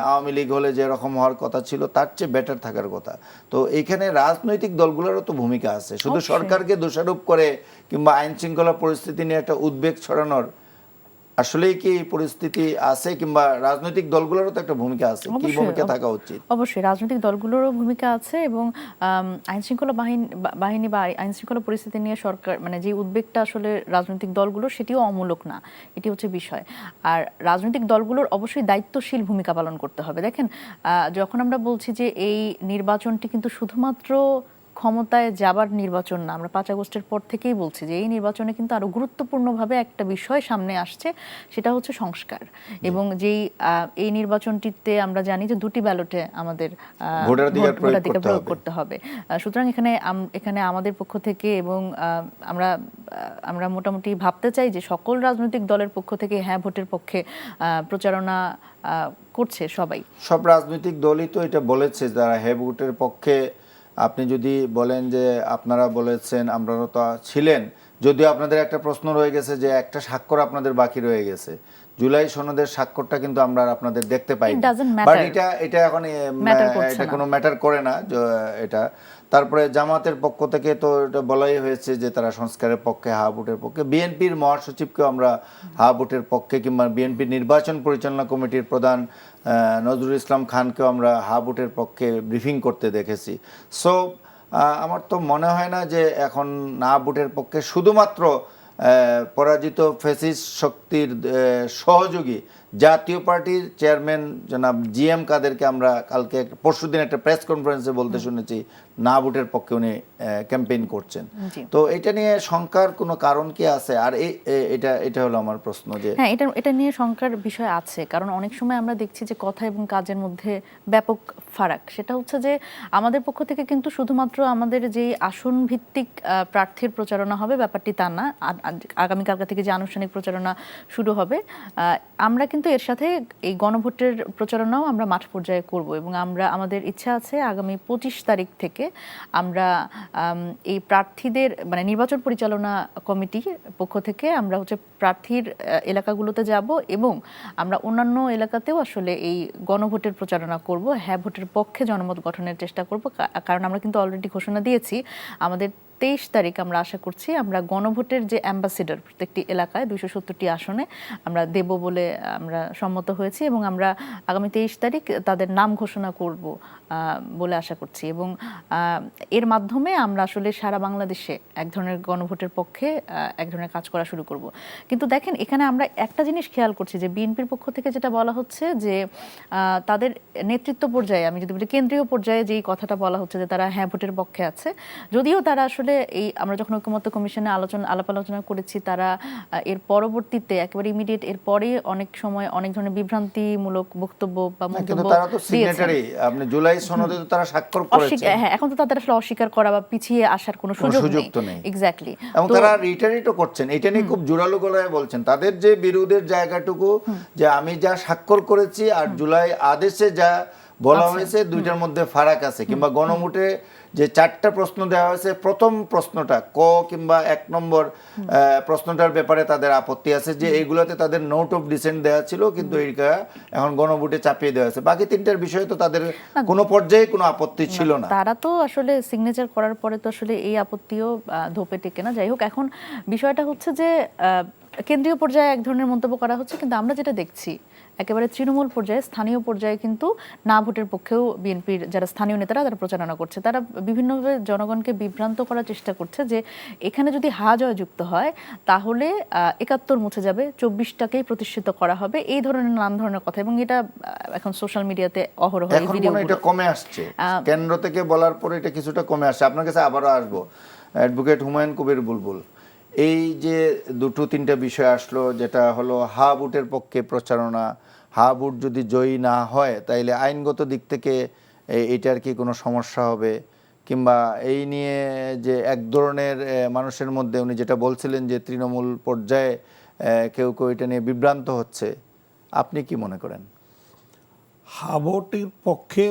আওয়ামী লীগ হলে যেরকম হওয়ার কথা ছিল তার চেয়ে বেটার থাকার কথা। তো এইখানে রাজনৈতিক দলগুলোরও তো ভূমিকা আছে। শুধু সরকারকে দোষারোপ করে কিংবা আইন শৃঙ্খলা পরিস্থিতি নিয়ে একটা উদ্বেগ ছড়ানোর আসলেই কি পরিস্থিতি আছে, কিংবা রাজনৈতিক দলগুলোরও তো একটা ভূমিকা আছে? কি ভূমিকা থাকা উচিত? অবশ্যই রাজনৈতিক দলগুলোরও ভূমিকা আছে, এবং আইন শৃঙ্খলা বাহিনী বা আইন শৃঙ্খলা পরিস্থিতি নিয়ে সরকার যে উদ্বেগটা আসলে রাজনৈতিক দলগুলোর, সেটিও অমূলক না, এটি হচ্ছে বিষয়। আর রাজনৈতিক দলগুলোর অবশ্যই দায়িত্বশীল ভূমিকা পালন করতে হবে। দেখেন, যখন আমরা বলছি যে এই নির্বাচনটি কিন্তু শুধুমাত্র ক্ষমতায় যাবার নির্বাচন না, আমরা 5 আগস্টের পর থেকেই বলছি যে এই নির্বাচনে কিন্তু আরো গুরুত্বপূর্ণভাবে একটা বিষয় সামনে আসছে, সেটা হচ্ছে সংস্কার। এবং যেই এই নির্বাচনটিতে আমরা জানি যে 2টি ব্যালটে আমাদের ভোটাধিকার প্রয়োগ করতে হবে। সুতরাং এখানে আমাদের পক্ষ থেকে, এবং আমরা মোটামুটি ভাবতে চাই যে সকল রাজনৈতিক দলের পক্ষ থেকে হ্যাঁ ভোটের পক্ষে প্রচারণা করছে সবাই। সব রাজনৈতিক দলই তো এটা বলেছে যারা হ্যাঁ ভোটের পক্ষে। আপনি যদি বলেন যে আপনারা বলেছেন, আমরা তো ছিলেন, যদিও আপনাদের একটা প্রশ্ন রয়ে গেছে যে একটা স্বাক্ষর আপনাদের বাকি রয়ে গেছে, জুলাই সনদের স্বাক্ষরটা কিন্তু আমরা আর আপনাদের দেখতে পাই It doesn't matter. বাট এটা এখন Matter করছে এটা না। কোনো ম্যাটার করে না এটা। তারপরে জামাতের পক্ষ থেকে তো এটা বলাই হয়েছে যে তারা সংস্কারের পক্ষে, হা ভোটের পক্ষে। বিএনপির মহাসচিবকেও আমরা হা ভোটের পক্ষে, কিংবা বিএনপির নির্বাচন পরিচালনা কমিটির প্রধান নজরুল ইসলাম খানকেও আমরা হা ভোটের পক্ষে ব্রিফিং করতে দেখেছি। সো আমার তো মনে হয় না যে এখন না ভোটের পক্ষে শুধুমাত্র পরাজিত ফ্যাসিস্ট শক্তির সহযোগী জাতীয় পার্টির চেয়ারম্যান জনাব জিএম কাদেরকে আমরা কালকে পরশুদিন একটা প্রেস কনফারেন্সে বলতে শুনেছি না ভোটের পক্ষে উনি ক্যাম্পেইন করছেন। জি। তো এটা নিয়ে শঙ্কার কোনো কারণ কি আছে? আর এটা হলো আমার প্রশ্ন যে হ্যাঁ, এটা নিয়ে শঙ্কার বিষয় আছে, কারণ অনেক সময় আমরা দেখছি যে কথা এবং কাজের মধ্যে ব্যাপক ফারাক। সেটা হচ্ছে যে আমাদের পক্ষ থেকে কিন্তু শুধুমাত্র আমাদের যে আসন ভিত্তিক প্রার্থীর প্রচারণা হবে ব্যাপারটি তা না। আগামীকালকা থেকে যে আনুষ্ঠানিক প্রচারণা শুরু হবে, আমরা কিন্তু এর সাথে এই গণভোটের প্রচারণাও আমরা মাঠ পর্যায়ে করব, এবং আমাদের ইচ্ছা আছে আগামী 25 তারিখ থেকে আমরা এই প্রার্থীদের মানে নির্বাচন পরিচালনা কমিটির পক্ষ থেকে আমরা হচ্ছে প্রার্থীর এলাকাগুলোতে যাব, এবং আমরা অন্যান্য এলাকাতেও আসলে এই গণভোটের প্রচারণা করব, হ্যাঁ ভোটের পক্ষে জনমত গঠনের চেষ্টা করব। কারণ আমরা কিন্তু অলরেডি ঘোষণা দিয়েছি আমাদের 23 তারিখ আমরা আশা করছি আমরা গণভোটের যে অ্যাম্বাসেডর প্রত্যেকটি এলাকায় 270টি আসনে আমরা দেব বলে আমরা সম্মত হয়েছি, এবং আমরা আগামী 23 তারিখ তাদের নাম ঘোষণা করব বলে আশা করছি। এবং এর মাধ্যমে আমরা আসলে সারা বাংলাদেশে এক ধরনের গণভোটের পক্ষে এক ধরনের কাজ করা শুরু করব। কিন্তু দেখেন, এখানে আমরা একটা জিনিস খেয়াল করছি যে বিএনপির পক্ষ থেকে যেটা বলা হচ্ছে যে তাদের নেতৃত্ব পর্যায়ে, আমি যদি বলি কেন্দ্রীয় পর্যায়ে যেই কথাটা বলা হচ্ছে যে তারা হ্যাঁ ভোটের পক্ষে আছে, যদিও তারা আসলে এই আমরা যখন ঐকমত্য কমিশনে আলাপ আলোচনা করেছি, তারা এর পরবর্তীতে একেবারে ইমিডিয়েট এর পরে অনেক সময় অনেক ধরনের বিভ্রান্তিমূলক বক্তব্য বা মন্তব্য তারা তো সিগনেটারি, আপনি জুলাই সনদে তো তারা স্বাক্ষর করেছে। হ্যাঁ, এখন তো তাদের আসলে অস্বীকার করা বা পিছিয়ে আসার কোনো সুযোগ নেই। এক্স্যাক্টলি। এবং তারা রিটার্নও করছেন, এটা নিয়ে খুব জোরালো গলায় বলছেন তাদের যে বিরোধের জায়গাটুকু, যে আমি যা স্বাক্ষর করেছি আর জুলাই আদেশে যা বলা হয়েছে দুইটার মধ্যে ফারাক আছে। কিংবা গণভোটে যে 4টা প্রশ্ন দেওয়া হয়েছে, প্রথম প্রশ্নটা ক কিংবা 1 নম্বর প্রশ্নটার ব্যাপারে তাদের আপত্তি আছে, যে এইগুলোতে তাদের নোট অফ ডিসেন্ট দেওয়া ছিল, কিন্তু এইটা এখন গণভোটে চাপিয়ে দেওয়া হয়েছে। বাকি 3টার বিষয়ে তো তাদের কোনো পর্যায়ে কোনো আপত্তি ছিল না। তারা তো আসলে সিগনেচার করার পরে তো আসলে এই আপত্তিও ধোপে টেকে না। যাই হোক, এখন বিষয়টা হচ্ছে যে কেন্দ্রীয় পর্যায়ে এক ধরনের মন্তব্য করা হচ্ছে, কিন্তু আমরা যেটা দেখছি একেবারে তৃণমূল পর্যায়ে, স্থানীয় পর্যায়ে কিন্তু না ভোটের পক্ষেও বিএনপির যারা স্থানীয় নেতারা তারা প্রচারণা করছে। তারা বিভিন্নভাবে জনগণকে বিভ্রান্ত করার চেষ্টা করছে যে এখানে যদি হা জয় যুক্ত হয় তাহলে 71 মুছে যাবে, 24টাকেই প্রতিষ্ঠিত করা হবে, এই ধরনের নানান ধরনের কথা। এবং এটা এখন সোশ্যাল মিডিয়াতে অহরহ এই ভিডিওগুলো এটা কমে আসছে, কেন্দ্র থেকে বলার পরে এটা কিছুটা কমে আসছে। আপনার কাছে আবারও আসবো অ্যাডভোকেট হুমায়ুন কবির বুলবুল। এই যে 2-3টা বিষয় আসলো, যেটা হলো হা ভোটের পক্ষে প্রচারণা, হা ভোট যদি জয়ী না হয় তাইলে আইনগত দিক থেকে এইটার কি কোনো সমস্যা হবে, কিংবা এই নিয়ে যে এক ধরনের মানুষের মধ্যে উনি যেটা বলছিলেন যে তৃণমূল পর্যায়ে কেউ কেউ এটা নিয়ে বিভ্রান্ত হচ্ছে, আপনি কি মনে করেন? হা ভোটের পক্ষে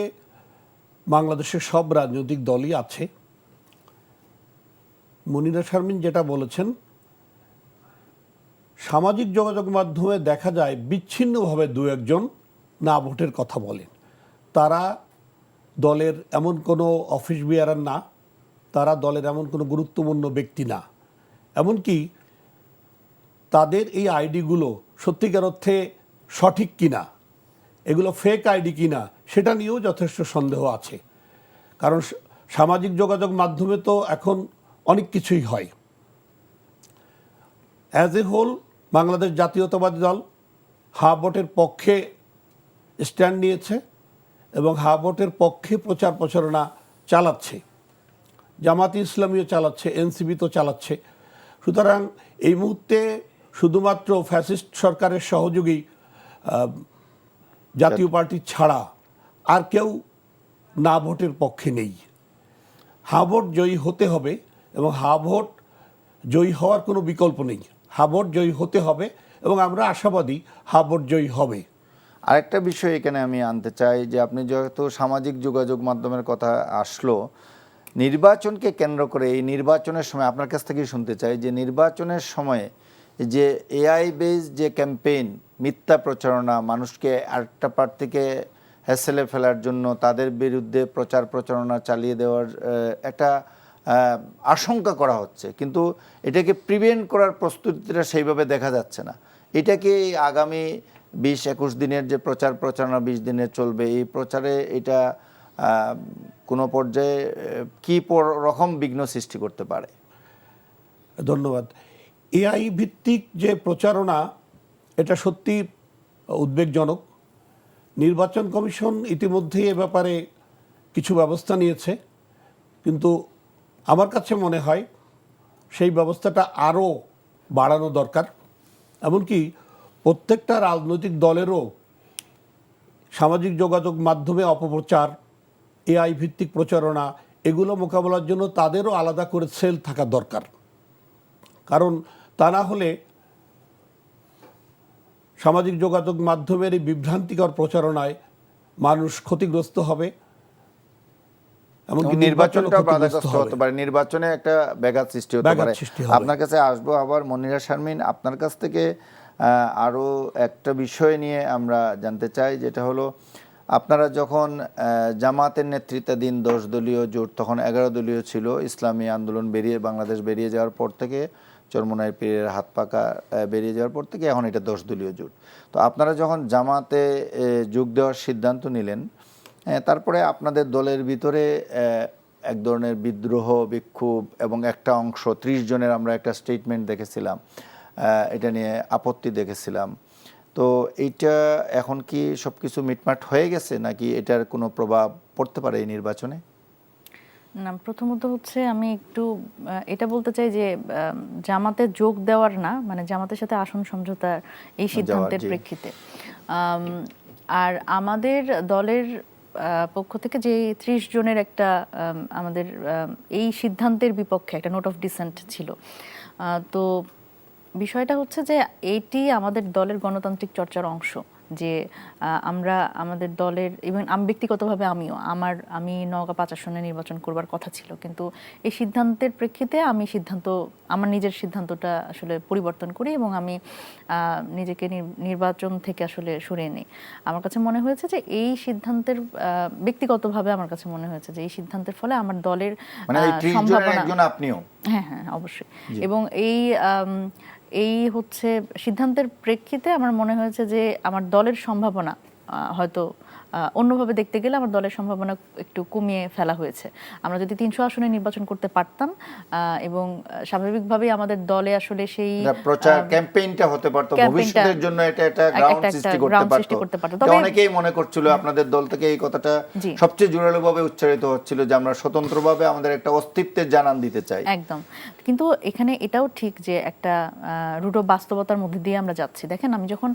বাংলাদেশের সব রাজনৈতিক দলই আছে। মনিরা শারমিন যেটা বলেছেন, সামাজিক যোগাযোগ মাধ্যমে দেখা যায় বিচ্ছিন্নভাবে 2-1 না ভোটের কথা বলেন। তারা দলের এমন কোনো অফিস বিয়ারার না, তারা দলের এমন কোনো গুরুত্বপূর্ণ ব্যক্তি না। এমনকি তাদের এই আইডিগুলো সত্যিকার অর্থে সঠিক কিনা, এগুলো ফেক আইডি কিনা, সেটা নিয়েও যথেষ্ট সন্দেহ আছে। কারণ সামাজিক যোগাযোগ মাধ্যমে তো এখন অনেক কিছুই হয়। অ্যাজ এ হোল বাংলাদেশ জাতীয়তাবাদী দল হা ভোটের পক্ষে স্ট্যান্ড নিয়েছে এবং হা ভোটের পক্ষে প্রচার প্রচারণা চালাচ্ছে। জামাতি ইসলামীও চালাচ্ছে, এনসিপি তো চালাচ্ছে। সুতরাং এই মুহূর্তে শুধুমাত্র ফ্যাসিস্ট সরকারের সহযোগী জাতীয় পার্টি ছাড়া আর কেউ না ভোটের পক্ষে নেই। হা ভোট জয়ী হতে হবে, এবং হা ভোট জয়ী হওয়ার কোনো বিকল্প নেই। হা ভোট জয়ী হতে হবে, এবং আমরা আশাবাদী হা ভোট জয়ী হবে। আরেকটা বিষয় এখানে আমি আনতে চাই, যে আপনি যেহেতু সামাজিক যোগাযোগ মাধ্যমের কথা আসলো, নির্বাচনকে কেন্দ্র করে এই নির্বাচনের সময় আপনার কাছ থেকেই শুনতে চাই যে নির্বাচনের সময়ে যে এআই বেস যে ক্যাম্পেইন, মিথ্যা প্রচারণা, মানুষকে আরেকটা প্রার্থীকে হ্যাসেলে ফেলার জন্য তাদের বিরুদ্ধে প্রচার প্রচারণা চালিয়ে দেওয়ার একটা আশঙ্কা করা হচ্ছে, কিন্তু এটাকে প্রিভেন্ট করার প্রস্তুতিটা সেইভাবে দেখা যাচ্ছে না। এটা কি আগামী 20-21 দিনের যে প্রচার প্রচারণা 20 দিনে চলবে, এই প্রচারে এটা কোনো পর্যায়ে কি রকম বিঘ্ন সৃষ্টি করতে পারে? ধন্যবাদ। এআই ভিত্তিক যে প্রচারণা, এটা সত্যি উদ্বেগজনক। নির্বাচন কমিশন ইতিমধ্যে এ ব্যাপারে কিছু ব্যবস্থা নিয়েছে, কিন্তু আমার কাছে মনে হয় সেই ব্যবস্থাটা আরও বাড়ানো দরকার। এমনকি প্রত্যেকটা রাজনৈতিক দলেরও সামাজিক যোগাযোগ মাধ্যমে অপপ্রচার, এআই ভিত্তিক প্রচারণা, এগুলো মোকাবেলার জন্য তাদেরও আলাদা করে সেল থাকা দরকার। কারণ তা না হলে সামাজিক যোগাযোগ মাধ্যমের এই বিভ্রান্তিকর প্রচারণায় মানুষ ক্ষতিগ্রস্ত হবে, এমনকি নির্বাচনটা বাধাগ্রস্ত হতে পারে, নির্বাচনে একটা ব্যাঘাত সৃষ্টি হতে পারে। আপনার কাছে আসবো আবার মনিরা শারমিন, আপনার কাছ থেকে আরও একটা বিষয় নিয়ে আমরা জানতে চাই, যেটা হলো আপনারা যখন জামাতের নেতৃত্বাধীন 10 দলীয় জোট, তখন 11 দলীয় ছিল, ইসলামী আন্দোলন বাংলাদেশ বেরিয়ে যাওয়ার পর থেকে, চরমোনাই পীরের হাত পাকা বেরিয়ে যাওয়ার পর থেকে এখন এটা 10 দলীয় জোট। তো আপনারা যখন জামাতে যোগ দেওয়ার সিদ্ধান্ত নিলেন, তারপরে আপনাদের দলের ভিতরে এক ধরনের বিদ্রোহ, বিক্ষোভ এবং একটা অংশ 30 জনের আমরা একটা স্টেটমেন্ট দেখেছিলাম, এটা নিয়ে আপত্তি দেখেছিলাম। তো এইটা এখন কি সব কিছু মিটমাট হয়ে গেছে, নাকি এটার কোনো প্রভাব পড়তে পারে এই নির্বাচনে? না, প্রথমত হচ্ছে আমি একটু এটা বলতে চাই যে জামাতে যোগ দেওয়ার না, মানে জামাতের সাথে আসন সমঝোতার এই সিদ্ধান্তের প্রেক্ষিতে, আর আমাদের দলের পক্ষ থেকে যে 30 জনের একটা আমাদের এই সিদ্ধান্তের বিপক্ষে একটা নোট অফ ডিসেন্ট ছিল। তো বিষয়টা হচ্ছে যে এইটি আমাদের দলের গণতান্ত্রিক চর্চার অংশ, যে আমরা আমাদের দলের, এবং আমি ব্যক্তিগতভাবে আমি নওগাঁ 5 আসনে নির্বাচন করবার কথা ছিল, কিন্তু এই সিদ্ধান্তের প্রেক্ষিতে আমি আমার নিজের সিদ্ধান্তটা আসলে পরিবর্তন করি এবং আমি নিজেকে নির্বাচন থেকে আসলে সরিয়ে নিই। আমার কাছে মনে হয়েছে যে এই সিদ্ধান্তের, ব্যক্তিগতভাবে আমার কাছে মনে হয়েছে যে এই সিদ্ধান্তের ফলে আমার দলের সম্ভাবনা, আপনিও? হ্যাঁ, অবশ্যই। এবং এই হচ্ছে সিদ্ধান্তের প্রেক্ষিতে আমার মনে হয়েছে যে আমার দলের সম্ভাবনা হয়তো অন্যভাবে দেখতে গেলে আমার দলের সম্ভাবনা একটু কমিয়ে ফেলা হয়েছে। আমরা যদি 300 আসনে নির্বাচন করতে পারতাম এবং স্বাভাবিকভাবেই আমাদের দলে আসলে সেই প্রচার ক্যাম্পেইনটা হতে পারতো, ভবিষ্যতের জন্য এটা একটা গ্রাউন্ড সৃষ্টি করতে পারতো। তবে অনেকেই মনে করছিল, আপনাদের দল থেকে এই কথাটা সবচেয়ে জোরালোভাবে উচ্চারিত হচ্ছিল যে আমরা স্বতন্ত্রভাবে আমাদের একটা অস্তিত্বের জানান দিতে চাই। একদম। কিন্তু এখানে এটাও ঠিক যে একটা রূঢ় বাস্তবতার মধ্যে দিয়ে আমরা যাচ্ছি। দেখেন, আমি যখন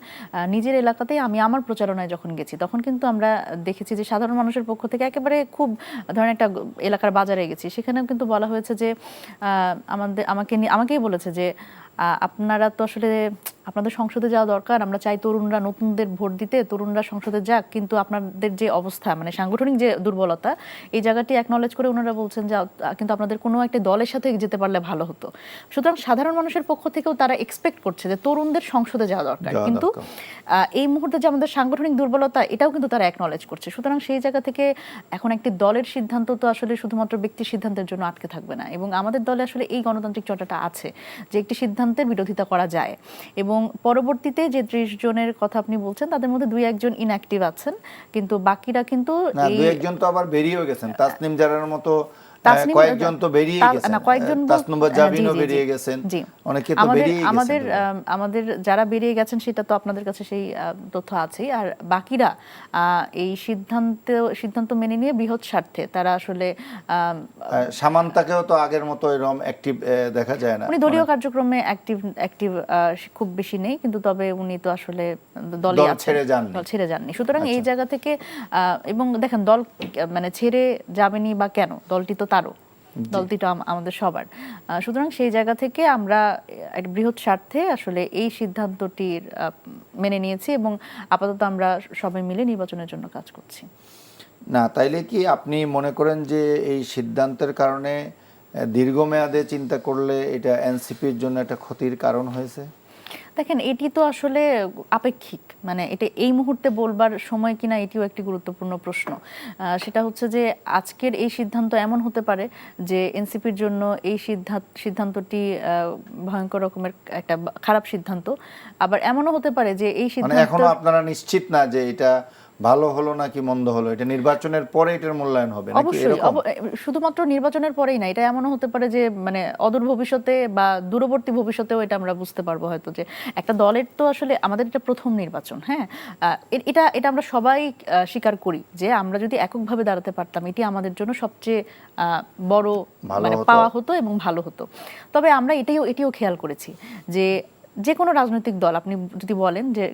নিজের এলাকাতেই আমার প্রচারণায় যখন গেছি, তখন কিন্তু আমরা দেখেছি যে সাধারণ মানুষের পক্ষ থেকে একেবারে খুব ধরেন একটা এলাকার বাজারে গেছি, সেখানেও কিন্তু বলা হয়েছে যে আমাকেই বলেছে যে আপনারা তো আসলে আপনাদের সংসদে যাওয়া দরকার, আমরা চাই তরুণরা, নতুনদের ভোট দিতে, তরুণরা সংসদে যাক, কিন্তু আপনাদের যে অবস্থা, মানে সাংগঠনিক যে দুর্বলতা, এই জায়গাটি অ্যাকনলেজ করে ওনারা বলছেন যে কিন্তু আপনাদের কোনো একটা দলের সাথে যেতে পারলে ভালো হতো। সুতরাং সাধারণ মানুষের পক্ষ থেকেও তারা এক্সপেক্ট করছে যে তরুণদের সংসদে যাওয়া দরকার, কিন্তু এই মুহূর্তে যে আমাদের সাংগঠনিক দুর্বলতা, এটাও কিন্তু তারা অ্যাকনলেজ করছে। সুতরাং সেই জায়গা থেকে এখন একটি দলের সিদ্ধান্ত তো আসলে শুধুমাত্র ব্যক্তির সিদ্ধান্তের জন্য আটকে থাকবে না, এবং আমাদের দলে আসলে এই গণতান্ত্রিক চর্চাটা আছে যে একটি সিদ্ধান্তের বিরোধিতা করা যায়। এবং পরবর্তীতে যে 30 জনের কথা আপনি বলছেন, তাদের মধ্যে 2-1 ইনঅ্যাক্টিভ আছেন, কিন্তু বাকিরা কিন্তু 2-1 তো আবার বেরিয়েও গেছেন। তাসনিম জারার মতো কয়েকজন তো বেরিয়ে গেছেন, তাসনুবা জাবিনও বেরিয়ে গেছেন, অনেকে তো বেরিয়ে গেছেন। আমাদের যারা বেরিয়ে গেছেন সেটা তো আপনাদের কাছে সেই তথ্য আছেই, আর বাকিরা এই সিদ্ধান্ত মেনে নিয়ে বৃহৎ স্বার্থে তারা আসলে, সামান্তাকেও তো আগের মতো এরকম অ্যাক্টিভ দেখা যায় না, উনি দলীয় কার্যক্রমে অ্যাক্টিভ খুব বেশি নেই, কিন্তু তবে উনি তো আসলে দল ছেড়ে যাননি। সুতরাং এই জায়গা থেকে, এবং দেখেন দল মানে ছেড়ে যাবেনি বা কেন, দলটি তো তারও, দলটি তো আমাদের সবার। সুতরাং সেই জায়গা থেকে আমরা এক বৃহৎ স্বার্থে আসলে এই সিদ্ধান্তটির মেনে নিয়েছি এবং আপাতত আমরা সবাই মিলে নির্বাচনের জন্য কাজ করছি। না, তাইলে কি আপনি মনে করেন যে এই সিদ্ধান্তের কারণে দীর্ঘমেয়াদে চিন্তা করলে এটা এনসিপির জন্য একটা ক্ষতির কারণ হয়েছে? দেখেন এটি তো আসলে আপেক্ষিক, মানে এটা এই মুহূর্তে বলবার সময় কিনা এটিও একটি গুরুত্বপূর্ণ প্রশ্ন। সেটা হচ্ছে যে আজকের এই সিদ্ধান্ত এমন হতে পারে যে এনসিপির জন্য এই সিদ্ধান্তটি ভয়ঙ্কর রকমের একটা খারাপ সিদ্ধান্ত, আবার এমনও হতে পারে যে এই মানে সিদ্ধান্ত এখনো আপনারা নিশ্চিত না যে এটা ভালো হলো নাকি মন্দ হলো, এটা নির্বাচনের পরে এটার মূল্যায়ন হবে নাকি অবশ্যই এরকম? শুধুমাত্র নির্বাচনের পরেই না, এটা এমনও হতে পারে যে মানে অদূর ভবিষ্যতে বা দূরবর্তী ভবিষ্যতেও এটা আমরা বুঝতে পারবো হয়তো যে একটা দলের তো আসলে আমাদের এটা প্রথম নির্বাচন, হ্যাঁ, এটা এটা আমরা সবাই স্বীকার করি যে আমরা যদি এককভাবে দাঁড়াতে পারতাম এটি আমাদের জন্য সবচেয়ে বড় মানে পাওয়া হতো এবং ভালো হতো। তবে আমরা এটিও খেয়াল করেছি যে কোনো রাজনৈতিক দল আপনি যদি বলেন যে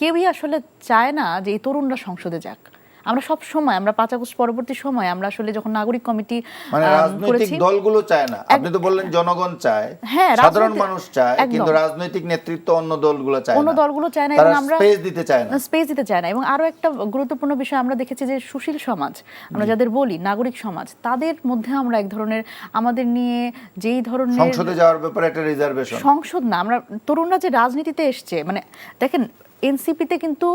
কেউই আসলে চায় না যে এই তরুণরা সংসদে যাক। আমরা সব সময়, আমরা 5 আগস্ট পরবর্তী সময় আমরা আসলে যখন নাগরিক কমিটি মানে রাজনৈতিক দলগুলো চায় না, আপনি তো বললেন জনগণ চায়, হ্যাঁ, সাধারণ মানুষ চায়, কিন্তু রাজনৈতিক নেতৃত্ব অন্য দলগুলো চায় না, অন্য দলগুলো চায় না, এবং আমরা স্পেস দিতে চায় না, এবং আরো একটা গুরুত্বপূর্ণ বিষয় আমরা দেখেছি যে সুশীল সমাজ, আমরা যাদের বলি নাগরিক সমাজ, তাদের মধ্যে আমরা এক ধরনের আমাদের নিয়ে যেই ধরনের সংসদে যাওয়ার ব্যাপারে একটা রিজার্ভেশন, সংসদ না, আমরা তরুণরা যে রাজনীতিতে এসছে, মানে দেখেন এনসিপিতে কিন্তু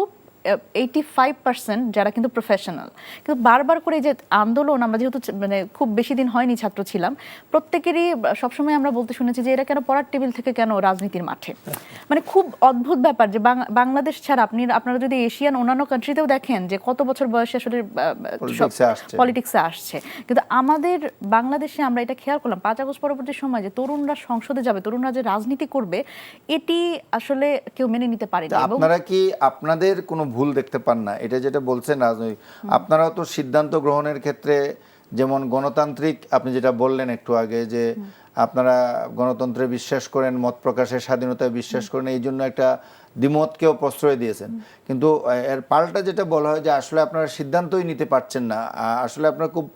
85% যারা কিন্তু প্রফেশনাল, কিন্তু বারবার করে যে আন্দোলন, আমরা যেহেতু মানে খুব বেশি দিন হয়নি ছাত্র ছিলাম, প্রত্যেকেরই সবসময় আমরা বলতে শুনেছি যে এরা কেন পড়ার টেবিল থেকে কেন রাজনীতির মাঠে। মানে খুব অদ্ভুত ব্যাপার যে বাংলাদেশ ছাড়া আপনারা যদি এশিয়ান অন্যান্য কান্ট্রিতেও দেখেন যে কত বছর বয়সে আসলে পলিটিক্সে আসছে, কিন্তু আমাদের বাংলাদেশে আমরা এটা খেয়াল করলাম 5 আগস্ট পরবর্তী সময় যে তরুণরা সংসদে যাবে, তরুণরা যে রাজনীতি করবে, এটি আসলে কেউ মেনে নিতে পারে না। আপনারা কি আপনাদের কোনো ভুল দেখতে পান না? এটা যেটা বলছেন রাজনৈতিক, আপনারাও তো সিদ্ধান্ত গ্রহণের ক্ষেত্রে যেমন গণতান্ত্রিক, আপনি যেটা বললেন একটু আগে যে আপনারা গণতন্ত্রে বিশ্বাস করেন, মত প্রকাশের স্বাধীনতায় বিশ্বাস করেন, এই জন্য একটা দ্বিমতকেও প্রশ্রয় দিয়েছেন, কিন্তু এর পাল্টা যেটা বলা হয় যে আসলে আপনারা সিদ্ধান্তই নিতে পারছেন না, আসলে আপনারা খুব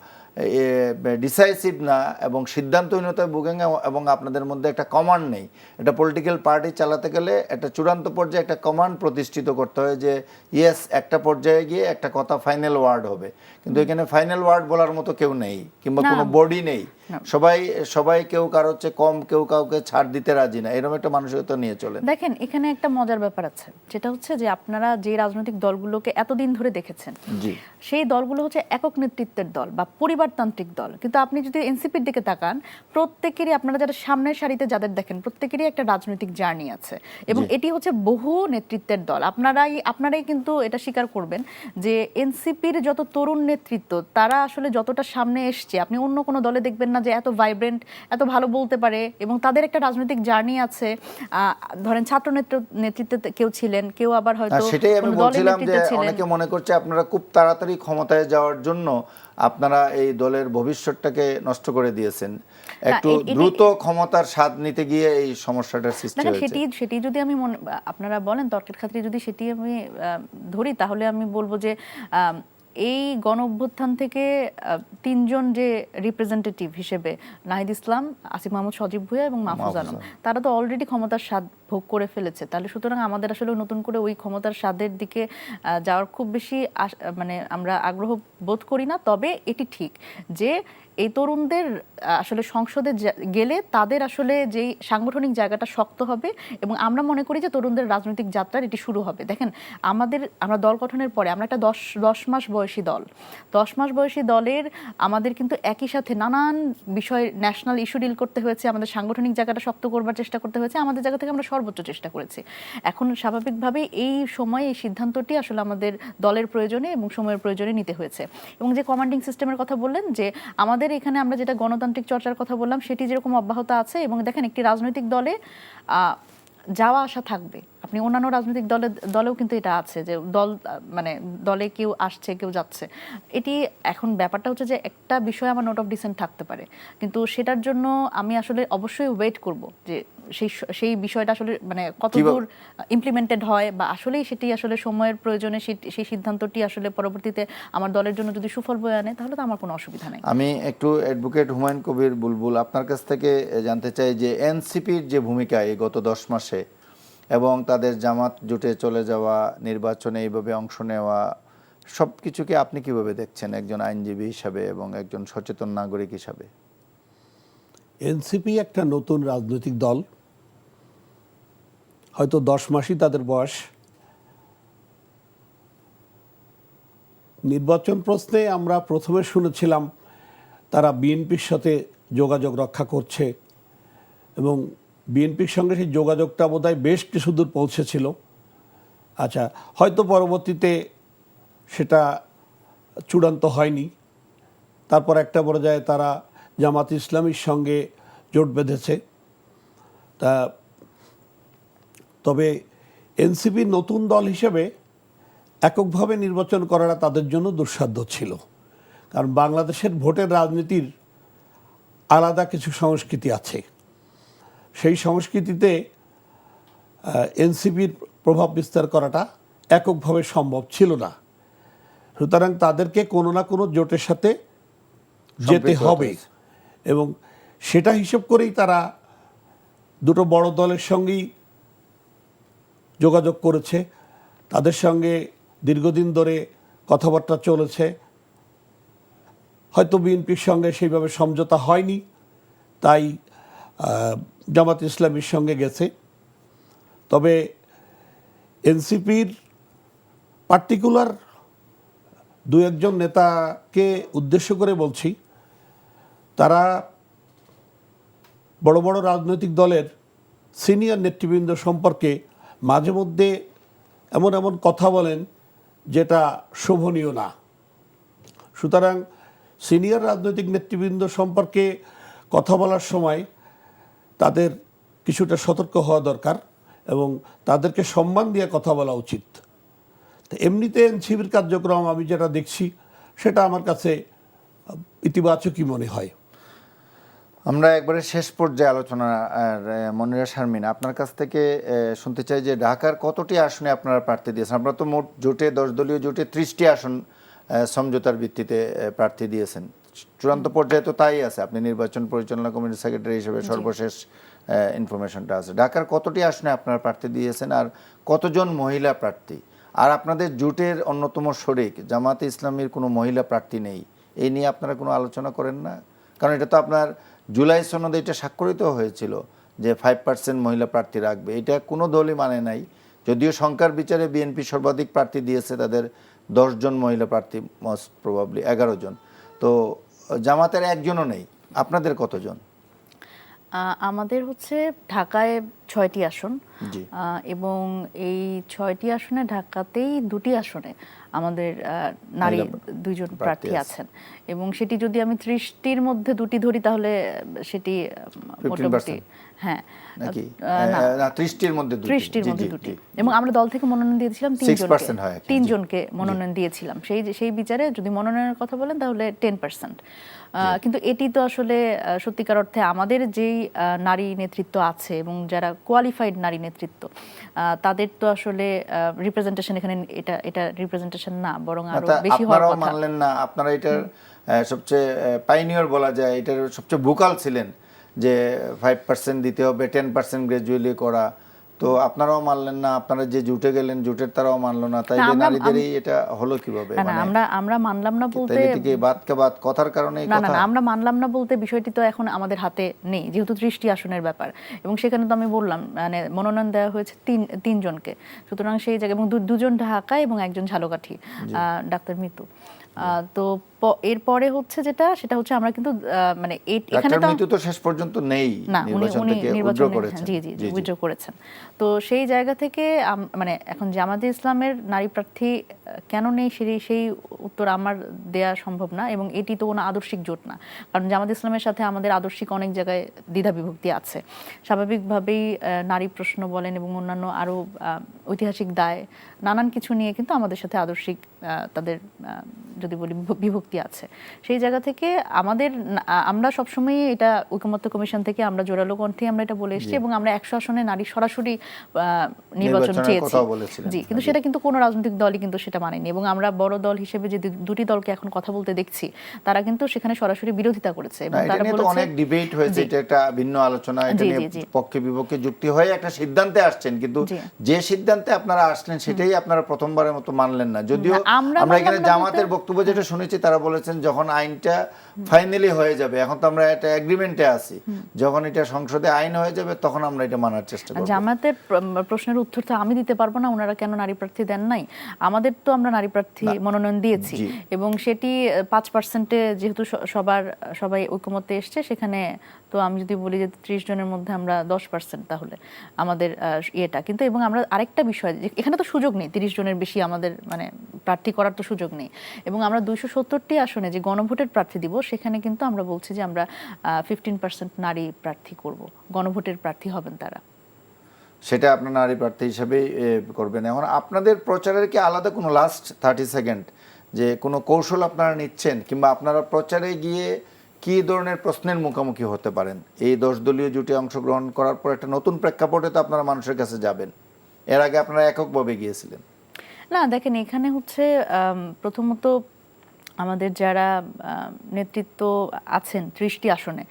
ডিসাইসিভ না এবং সিদ্ধান্তহীনতায় ভোগেন, এবং আপনাদের মধ্যে একটা কমান্ড নেই। একটা পলিটিক্যাল পার্টি চালাতে গেলে একটা চূড়ান্ত পর্যায়ে একটা কমান্ড প্রতিষ্ঠিত করতে হয় যে ইয়েস, একটা পর্যায়ে গিয়ে একটা কথা ফাইনাল ওয়ার্ড হবে, কিন্তু এখানে ফাইনাল ওয়ার্ড বলার মতো কেউ নেই, কিংবা কোনো বডি নেই, সবাই কেউ কারো হচ্ছে কম, কেউ কাউকে ছাড় দিতে রাজি না, এরকম একটা মানসিকতা নিয়ে চলেন। দেখেন এখানে একটা মজার ব্যাপার আছে, যেটা হচ্ছে যে আপনারা যে রাজনৈতিক দলগুলোকে এতদিন ধরে দেখেছেন, সেই দলগুলো হচ্ছে একক নেতৃত্বের দল বা পরিবারতান্ত্রিক দল, কিন্তু আপনি যদি এনসিপির দিকে তাকান, প্রত্যেকেরই আপনারা যারা সামনের সারিতে যাদের দেখেন, প্রত্যেকেরই একটা রাজনৈতিক জার্নি আছে, এবং এটি হচ্ছে বহু নেতৃত্বের দল। আপনারাই কিন্তু এটা স্বীকার করবেন যে এনসিপির যত তরুণ নেতৃত্ব, তারা আসলে যতটা সামনে এসছে, আপনি অন্য কোনো দলে দেখবেন না যে এত ভাইব্রেন্ট, এত ভালো বলতে পারে, এবং তাদের একটা রাজনৈতিক জার্নি আছে। ধরেন ছাত্র নেতৃত্বে কেউ ছিলেন, কেউ আবার হয়তো সেটাই আমি বলছিলাম যে অনেকে মনে করছে আপনারা খুব তাড়াতাড়ি ক্ষমতায় যাওয়ার জন্য আপনারা এই দলের ভবিষ্যৎটাকে নষ্ট করে দিয়েছেন, একটু দ্রুত ক্ষমতার স্বাদ নিতে গিয়ে এই সমস্যাটার সৃষ্টি হয়েছে। সেটি যদি আমি আপনারা বলেন তর্কের খাতিরে যদি সেটি আমি ধরি, তাহলে আমি বলবো যে এই গণ অভ্যুত্থান থেকে 3 জন যে রিপ্রেজেন্টেটিভ হিসেবে নাহিদ ইসলাম, আসিফ মাহমুদ সজীব ভুঁইয়া এবং মাহফুজ আলম, তারা তো অলরেডি ক্ষমতার স্বাদ ভোগ করে ফেলেছে, তাহলে সুতরাং আমাদের আসলে নতুন করে ওই ক্ষমতার স্বাদের দিকে যাওয়ার খুব বেশি মানে আমরা আগ্রহ বোধ করি না। তবে এটি ঠিক যে এই তরুণদের আসলে সংসদে গেলে তাদের আসলে যেই সাংগঠনিক জায়গাটা শক্ত হবে, এবং আমরা মনে করি যে তরুণদের রাজনৈতিক যাত্রার এটি শুরু হবে। দেখেন আমরা দল গঠনের পরে আমরা একটা 10 মাস বয়সী দল, 10 মাস বয়সী দলের আমাদের কিন্তু একই সাথে নানান বিষয়, ন্যাশনাল ইস্যু ডিল করতে হয়েছে, আমাদের সাংগঠনিক জায়গাটা শক্ত করবার চেষ্টা করতে হয়েছে, আমাদের জায়গা থেকে আমরা সর্বোচ্চ চেষ্টা করেছি। এখন স্বাভাবিকভাবে এই সময় এই সিদ্ধান্তটি আসলে আমাদের দলের প্রয়োজনে এবং সময়ের প্রয়োজনে নিতে হয়েছে। এবং যে কমান্ডিং সিস্টেমের কথা বললেন, যে আমাদের এখানে আমরা যেটা গণতান্ত্রিক চর্চার কথা বললাম, সেটি যেরকম অব্যাহত আছে, এবং দেখেন একটি রাজনৈতিক দলে যাওয়া আসা থাকবে, আপনি অন্যান্য রাজনৈতিক দলেও কিন্তু এটা আছে যে মানে দলে কেউ আসছে কেউ যাচ্ছে। এটি এখন ব্যাপারটা হচ্ছে যে একটা বিষয় আমার নোট অফ ডিসেন্ট থাকতে পারে, কিন্তু সেটার জন্য আমি আসলে অবশ্যই ওয়েট করব যে সেই বিষয়টা আসলে মানে কতদূর ইমপ্লিমেন্টেড হয়, বা আসলেই সেটি আসলে সময়ের প্রয়োজনে সেই সিদ্ধান্তটি আসলে পরবর্তীতে আমার দলের জন্য যদি সুফল বয়ে আনে, তাহলে তো আমার কোনো অসুবিধা নেই। আমি একটু অ্যাডভোকেট হুমায়ুন কবির বুলবুল, আপনার কাছ থেকে জানতে চাই যে এনসিপির যে ভূমিকা এই গত 10 মাসে এবং তাদের জামাত জোটে চলে যাওয়া, নির্বাচনে এইভাবে অংশ নেওয়া, সব কিছুকে আপনি কিভাবে দেখছেন একজন আইনজীবী হিসাবে এবং একজন সচেতন নাগরিক হিসাবে? এনসিপি একটা নতুন রাজনৈতিক দল, হয়তো 10 মাসই তাদের বয়স। নির্বাচন প্রশ্নে আমরা প্রথমে শুনেছিলাম তারা বিএনপির সাথে যোগাযোগ রক্ষা করছে এবং বিএনপির সঙ্গে সেই যোগাযোগটা বোধহয় বেশ কিছু দূর পৌঁছেছিল। আচ্ছা, হয়তো পরবর্তীতে সেটা চূড়ান্ত হয়নি। তারপর একটা পর্যায়ে তারা জামাত ইসলামীর সঙ্গে জোট বেঁধেছে। তবে এনসিপি নতুন দল হিসেবে এককভাবে নির্বাচন করাটা তাদের জন্য দুঃসাধ্য ছিল, কারণ বাংলাদেশের ভোটের রাজনীতির আলাদা কিছু সংস্কৃতি আছে। সেই সংস্কৃতিতে এনসিপির প্রভাব বিস্তার করাটা এককভাবে সম্ভব ছিল না। সুতরাং তাদেরকে কোনো না কোনো জোটের সাথে যেতে হবে এবং সেটা হিসেব করেই তারা দুটো বড় দলের সঙ্গেই যোগাযোগ করেছে। তাদের সঙ্গে দীর্ঘদিন ধরে কথাবার্তা চলেছে। হয়তো বিএনপির সঙ্গে সেইভাবে সমঝোতা হয়নি, তাই জামাত ইসলামীর সঙ্গে গেছে। তবে এনসিপির পার্টিকুলার দু একজন নেতাকে উদ্দেশ্য করে বলছি, তারা বড় বড় রাজনৈতিক দলের সিনিয়র নেতৃবৃন্দ সম্পর্কে মাঝে মধ্যে এমন এমন কথা বলেন যেটা শোভনীয় না। সুতরাং সিনিয়র রাজনৈতিক নেতৃবৃন্দ সম্পর্কে কথা বলার সময় তাদের কিছুটা সতর্ক হওয়া দরকার এবং তাদেরকে সম্মান দিয়ে কথা বলা উচিত। তো এমনিতে এনসিপির কার্যক্রম আমি যেটা দেখছি সেটা আমার কাছে ইতিবাচকই মনে হয়। আমরা একবারে শেষ পর্যায়ে আলোচনা, মনিরা শারমিন, আপনার কাছ থেকে শুনতে চাই যে ঢাকার কতটি আসনে আপনারা প্রার্থী দিয়েছেন? আপনারা তো মোট জোটে 10 দলীয় জোটে 30টি আসন সমঝোতার ভিত্তিতে প্রার্থী দিয়েছেন। চূড়ান্ত পর্যায়ে তো তাই আছে, আপনি নির্বাচন পরিচালনা কমিটির সেক্রেটারি হিসেবে সর্বশেষ ইনফরমেশনটা আছে। ঢাকার কতটি আসনে আপনারা প্রার্থী দিয়েছেন আর কতজন মহিলা প্রার্থী? আর আপনাদের জোটের অন্যতম শরিক জামাতে ইসলামীর কোনো মহিলা প্রার্থী নেই, এই নিয়ে আপনারা কোনো আলোচনা করেন না? কারণ এটা তো আপনার জুলাই সনদে এটা স্বাক্ষরিত হয়েছিল যে 5% মহিলা প্রার্থী রাখবে। এটা কোনো দলই মানে নাই, যদিও সংখ্যার বিচারে বিএনপি সর্বাধিক প্রার্থী দিয়েছে, তাদের 10 জন মহিলা প্রার্থী, মোস্ট প্রবাবলি 11 জন। তো জামাতের একজনও নেই, আপনাদের কতজন? আমাদের হচ্ছে ঢাকায় 6টি আসন জি। এবং এই 6টি আসনে ঢাকাতেই 2টি আসনে আমাদের নারী 2জন প্রার্থী আছেন এবং সেটি যদি আমি 30টির মধ্যে 2টি ধরি তাহলে সেটি মোটামুটি, হ্যাঁ, নাকি না 30টির মধ্যে 2টি এবং আমরা দল থেকে মনোনয়ন দিয়েছিলাম 3জনকে মনোনয়ন দিয়েছিলাম। সেই বিচারে যদি মনোনয়নের কথা বলেন তাহলে 10%। কিন্তু এটি তো আসলে সত্যিকার অর্থে আমাদের যেই নারী নেতৃত্ব আছে এবং যারা কোয়ালিফাইড নারী নেতৃত্ব, তাদের তো আসলে রিপ্রেজেন্টেশন এখানে এটা রিপ্রেজেন্টেশন না, বরং আরো বেশি হওয়ার কথা। আপনারাও মানলেন না, আপনারা এটার সবচেয়ে পাইনিয়র বলা যায়, এটার সবচেয়ে ভোকাল ছিলেন যে 5% দিতে হবে, 10% গ্র্যাজুয়ালি করা। তো আপনারাও মানলেন না, আপনারা যে জুটে গেলেন জুটের তারাও মানলো না, তাই নারীদেরই এটা হলো কিভাবে? আমরা মানলাম না বলতে কথার কারণে না, আমরা মানলাম না বলতে বিষয়টি তো এখন আমাদের হাতে নেই, যেহেতু 30টি আসনের ব্যাপার এবং সেখানে তো আমি বললাম মানে মনোনয়ন দেওয়া হয়েছে 3 জনকে। সুতরাং সেই জায়গায় এবং 2জন ঢাকা এবং 1জন ঝালকাঠি, ডাক্তার মিতু। তো এরপরে হচ্ছে সেটা হচ্ছে আমরা কিন্তু মানে এখানে তো শেষ পর্যন্ত নেই, নির্বাচন থেকে উইথড্র করেছেন। জি উইথড্র করেছেন। তো সেই জায়গা থেকে মানে এখন জামাতে ইসলামের নারী প্রার্থী কেন নেই সেই উত্তর আমার দেয়া সম্ভব না এবং এটি তো কোনো আদর্শিক জোট না, কারণ জামাতে ইসলামের সাথে আমাদের আদর্শিক অনেক জায়গায় দ্বিধা বিভক্তি আছে। স্বাভাবিকভাবেই নারী প্রশ্ন বলেন এবং অন্যান্য আরো ঐতিহাসিক দায় নানান কিছু নিয়ে কিন্তু আমাদের সাথে আদর্শিক তাদের যদি বলি বিভক্তি আছে। সেই জায়গা থেকে আমরা সবসময় এটা ঐকমত্য কমিশন থেকে আমরা জোরালো কণ্ঠে আমরা এটা বলে এসেছি এবং আমরা 100 আসনে নারী সরাসরি নির্বাচন চেয়েছি। জি, কিন্তু সেটা কিন্তু কোনো রাজনৈতিক দলই কিন্তু সেটা মানেনি এবং আমরা বড় দল হিসেবে যে 2টি দলকে এখন কথা বলতে দেখছি তারা কিন্তু সেখানে সরাসরি বিরোধিতা করেছে এবং তারা বলেছে অনেক ডিবেট হয়েছে, এটা একটা ভিন্ন আলোচনা, এটা নিয়ে পক্ষে বিপক্ষে যুক্তি হয়ে একটা সিদ্ধান্তে আসছেন, কিন্তু যে সিদ্ধান্তে আপনারা আসলেন সেটাই আপনারা প্রথমবারের মতো মানলেন না। যদিও আমরা এখানে জামাতের বক্তব্য যেটা শুনেছি তারা আপনারা বলেছেন যখন আইনটা ফাইনালি হয়ে যাবে, এখন তো আমরা একটা এগ্রিমেন্টে আছি, যখন এটা সংসদে আইন হয়ে যাবে তখন আমরা এটা মানার চেষ্টা করব। জামায়াতের প্রশ্নের উত্তর তো আমি দিতে পারবো না, ওনারা কেন নারী প্রার্থী দেন নাই। আমাদের তো আমরা নারী প্রার্থী মনোনয়ন দিয়েছি এবং সেটি 5%-এ যেহেতু সবাই ঐকমত্যে এসছে, সেখানে তো আমি যদি বলি যে 30 জনের মধ্যে আমরা 10%, তাহলে আমাদের ইয়েটা কিন্তু। এবং আমরা আরেকটা বিষয়, এখানে তো সুযোগ নেই 30 জনের বেশি আমাদের মানে প্রার্থী করার তো সুযোগ নেই, এবং আমরা 270টি আসনে যে গণভোটের প্রার্থী দিব সেখানে কিন্তু আমরা বলছি যে আমরা 15% নারী প্রার্থী করব, গণভোটের প্রার্থী হবেন তারা। সেটা আপনার নারী প্রার্থী হিসেবেই করবেন। এখন আপনাদের প্রচারের কি আলাদা কোনো লাস্ট 30 সেকেন্ড যে কোনো কৌশল আপনারা নিচ্ছেন, কিংবা আপনারা প্রচারে গিয়ে কি ধরনের প্রশ্নের মুখোমুখি হতে পারেন? এই 10 দলীয় জোটে অংশগ্রহণ করার পর একটা নতুন প্রেক্ষাপটে তো আপনারা মানুষের কাছে যাবেন, এর আগে আপনারা এককভাবে গিয়েছিলেন। না দেখেন, এখানে হচ্ছে প্রথমত আমাদের যারা নেতৃত্ব আছেন 30টি আসনে,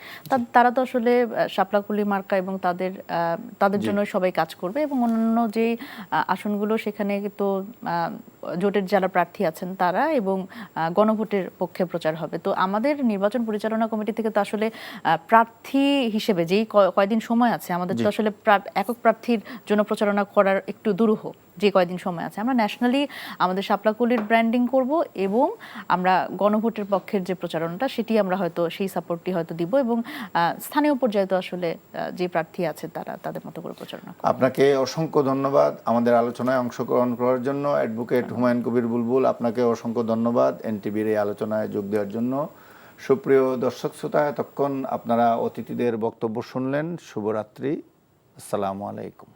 তারা তো আসলে শাপলাকলি মার্কা এবং তাদের জন্য সবাই কাজ করবে, এবং অন্যান্য যে আসনগুলো সেখানে তো জোটের যারা প্রার্থী আছেন তারা এবং গণভোটের পক্ষে প্রচার হবে। তো আমাদের নির্বাচন পরিচালনা কমিটি থেকে তো আসলে প্রার্থী হিসেবে যেই কয়দিন সময় আছে আমাদের তো আসলে একক প্রার্থীর জন্য প্রচারণা করার একটু দুরূহ, যে কয়দিন সময় আছে। আমরা ন্যাশনালি আমাদের শাপলাকলির ব্র্যান্ডিং করব এবং আমরা গণভোটের পক্ষের যে প্রচারণাটা সেটি আমরা হয়তো সেই সাপোর্টটি হয়তো দিব, এবং স্থানীয় পর্যায়ে তো আসলে যে প্রার্থী আছে তারা তাদের মতো করে প্রচারণা করবে। আপনাকে অসংখ্য ধন্যবাদ আমাদের আলোচনায় অংশগ্রহণ করার জন্য। অ্যাডভোকেট হুমায়ুন কবির বুলবুল, আপনাকে অসংখ্য ধন্যবাদ এনটিভির এই আলোচনায় যোগ দেওয়ার জন্য। সুপ্রিয় দর্শক শ্রোতা, এতক্ষণ আপনারা অতিথিদের বক্তব্য শুনলেন। শুভরাত্রি, আসসালামু আলাইকুম।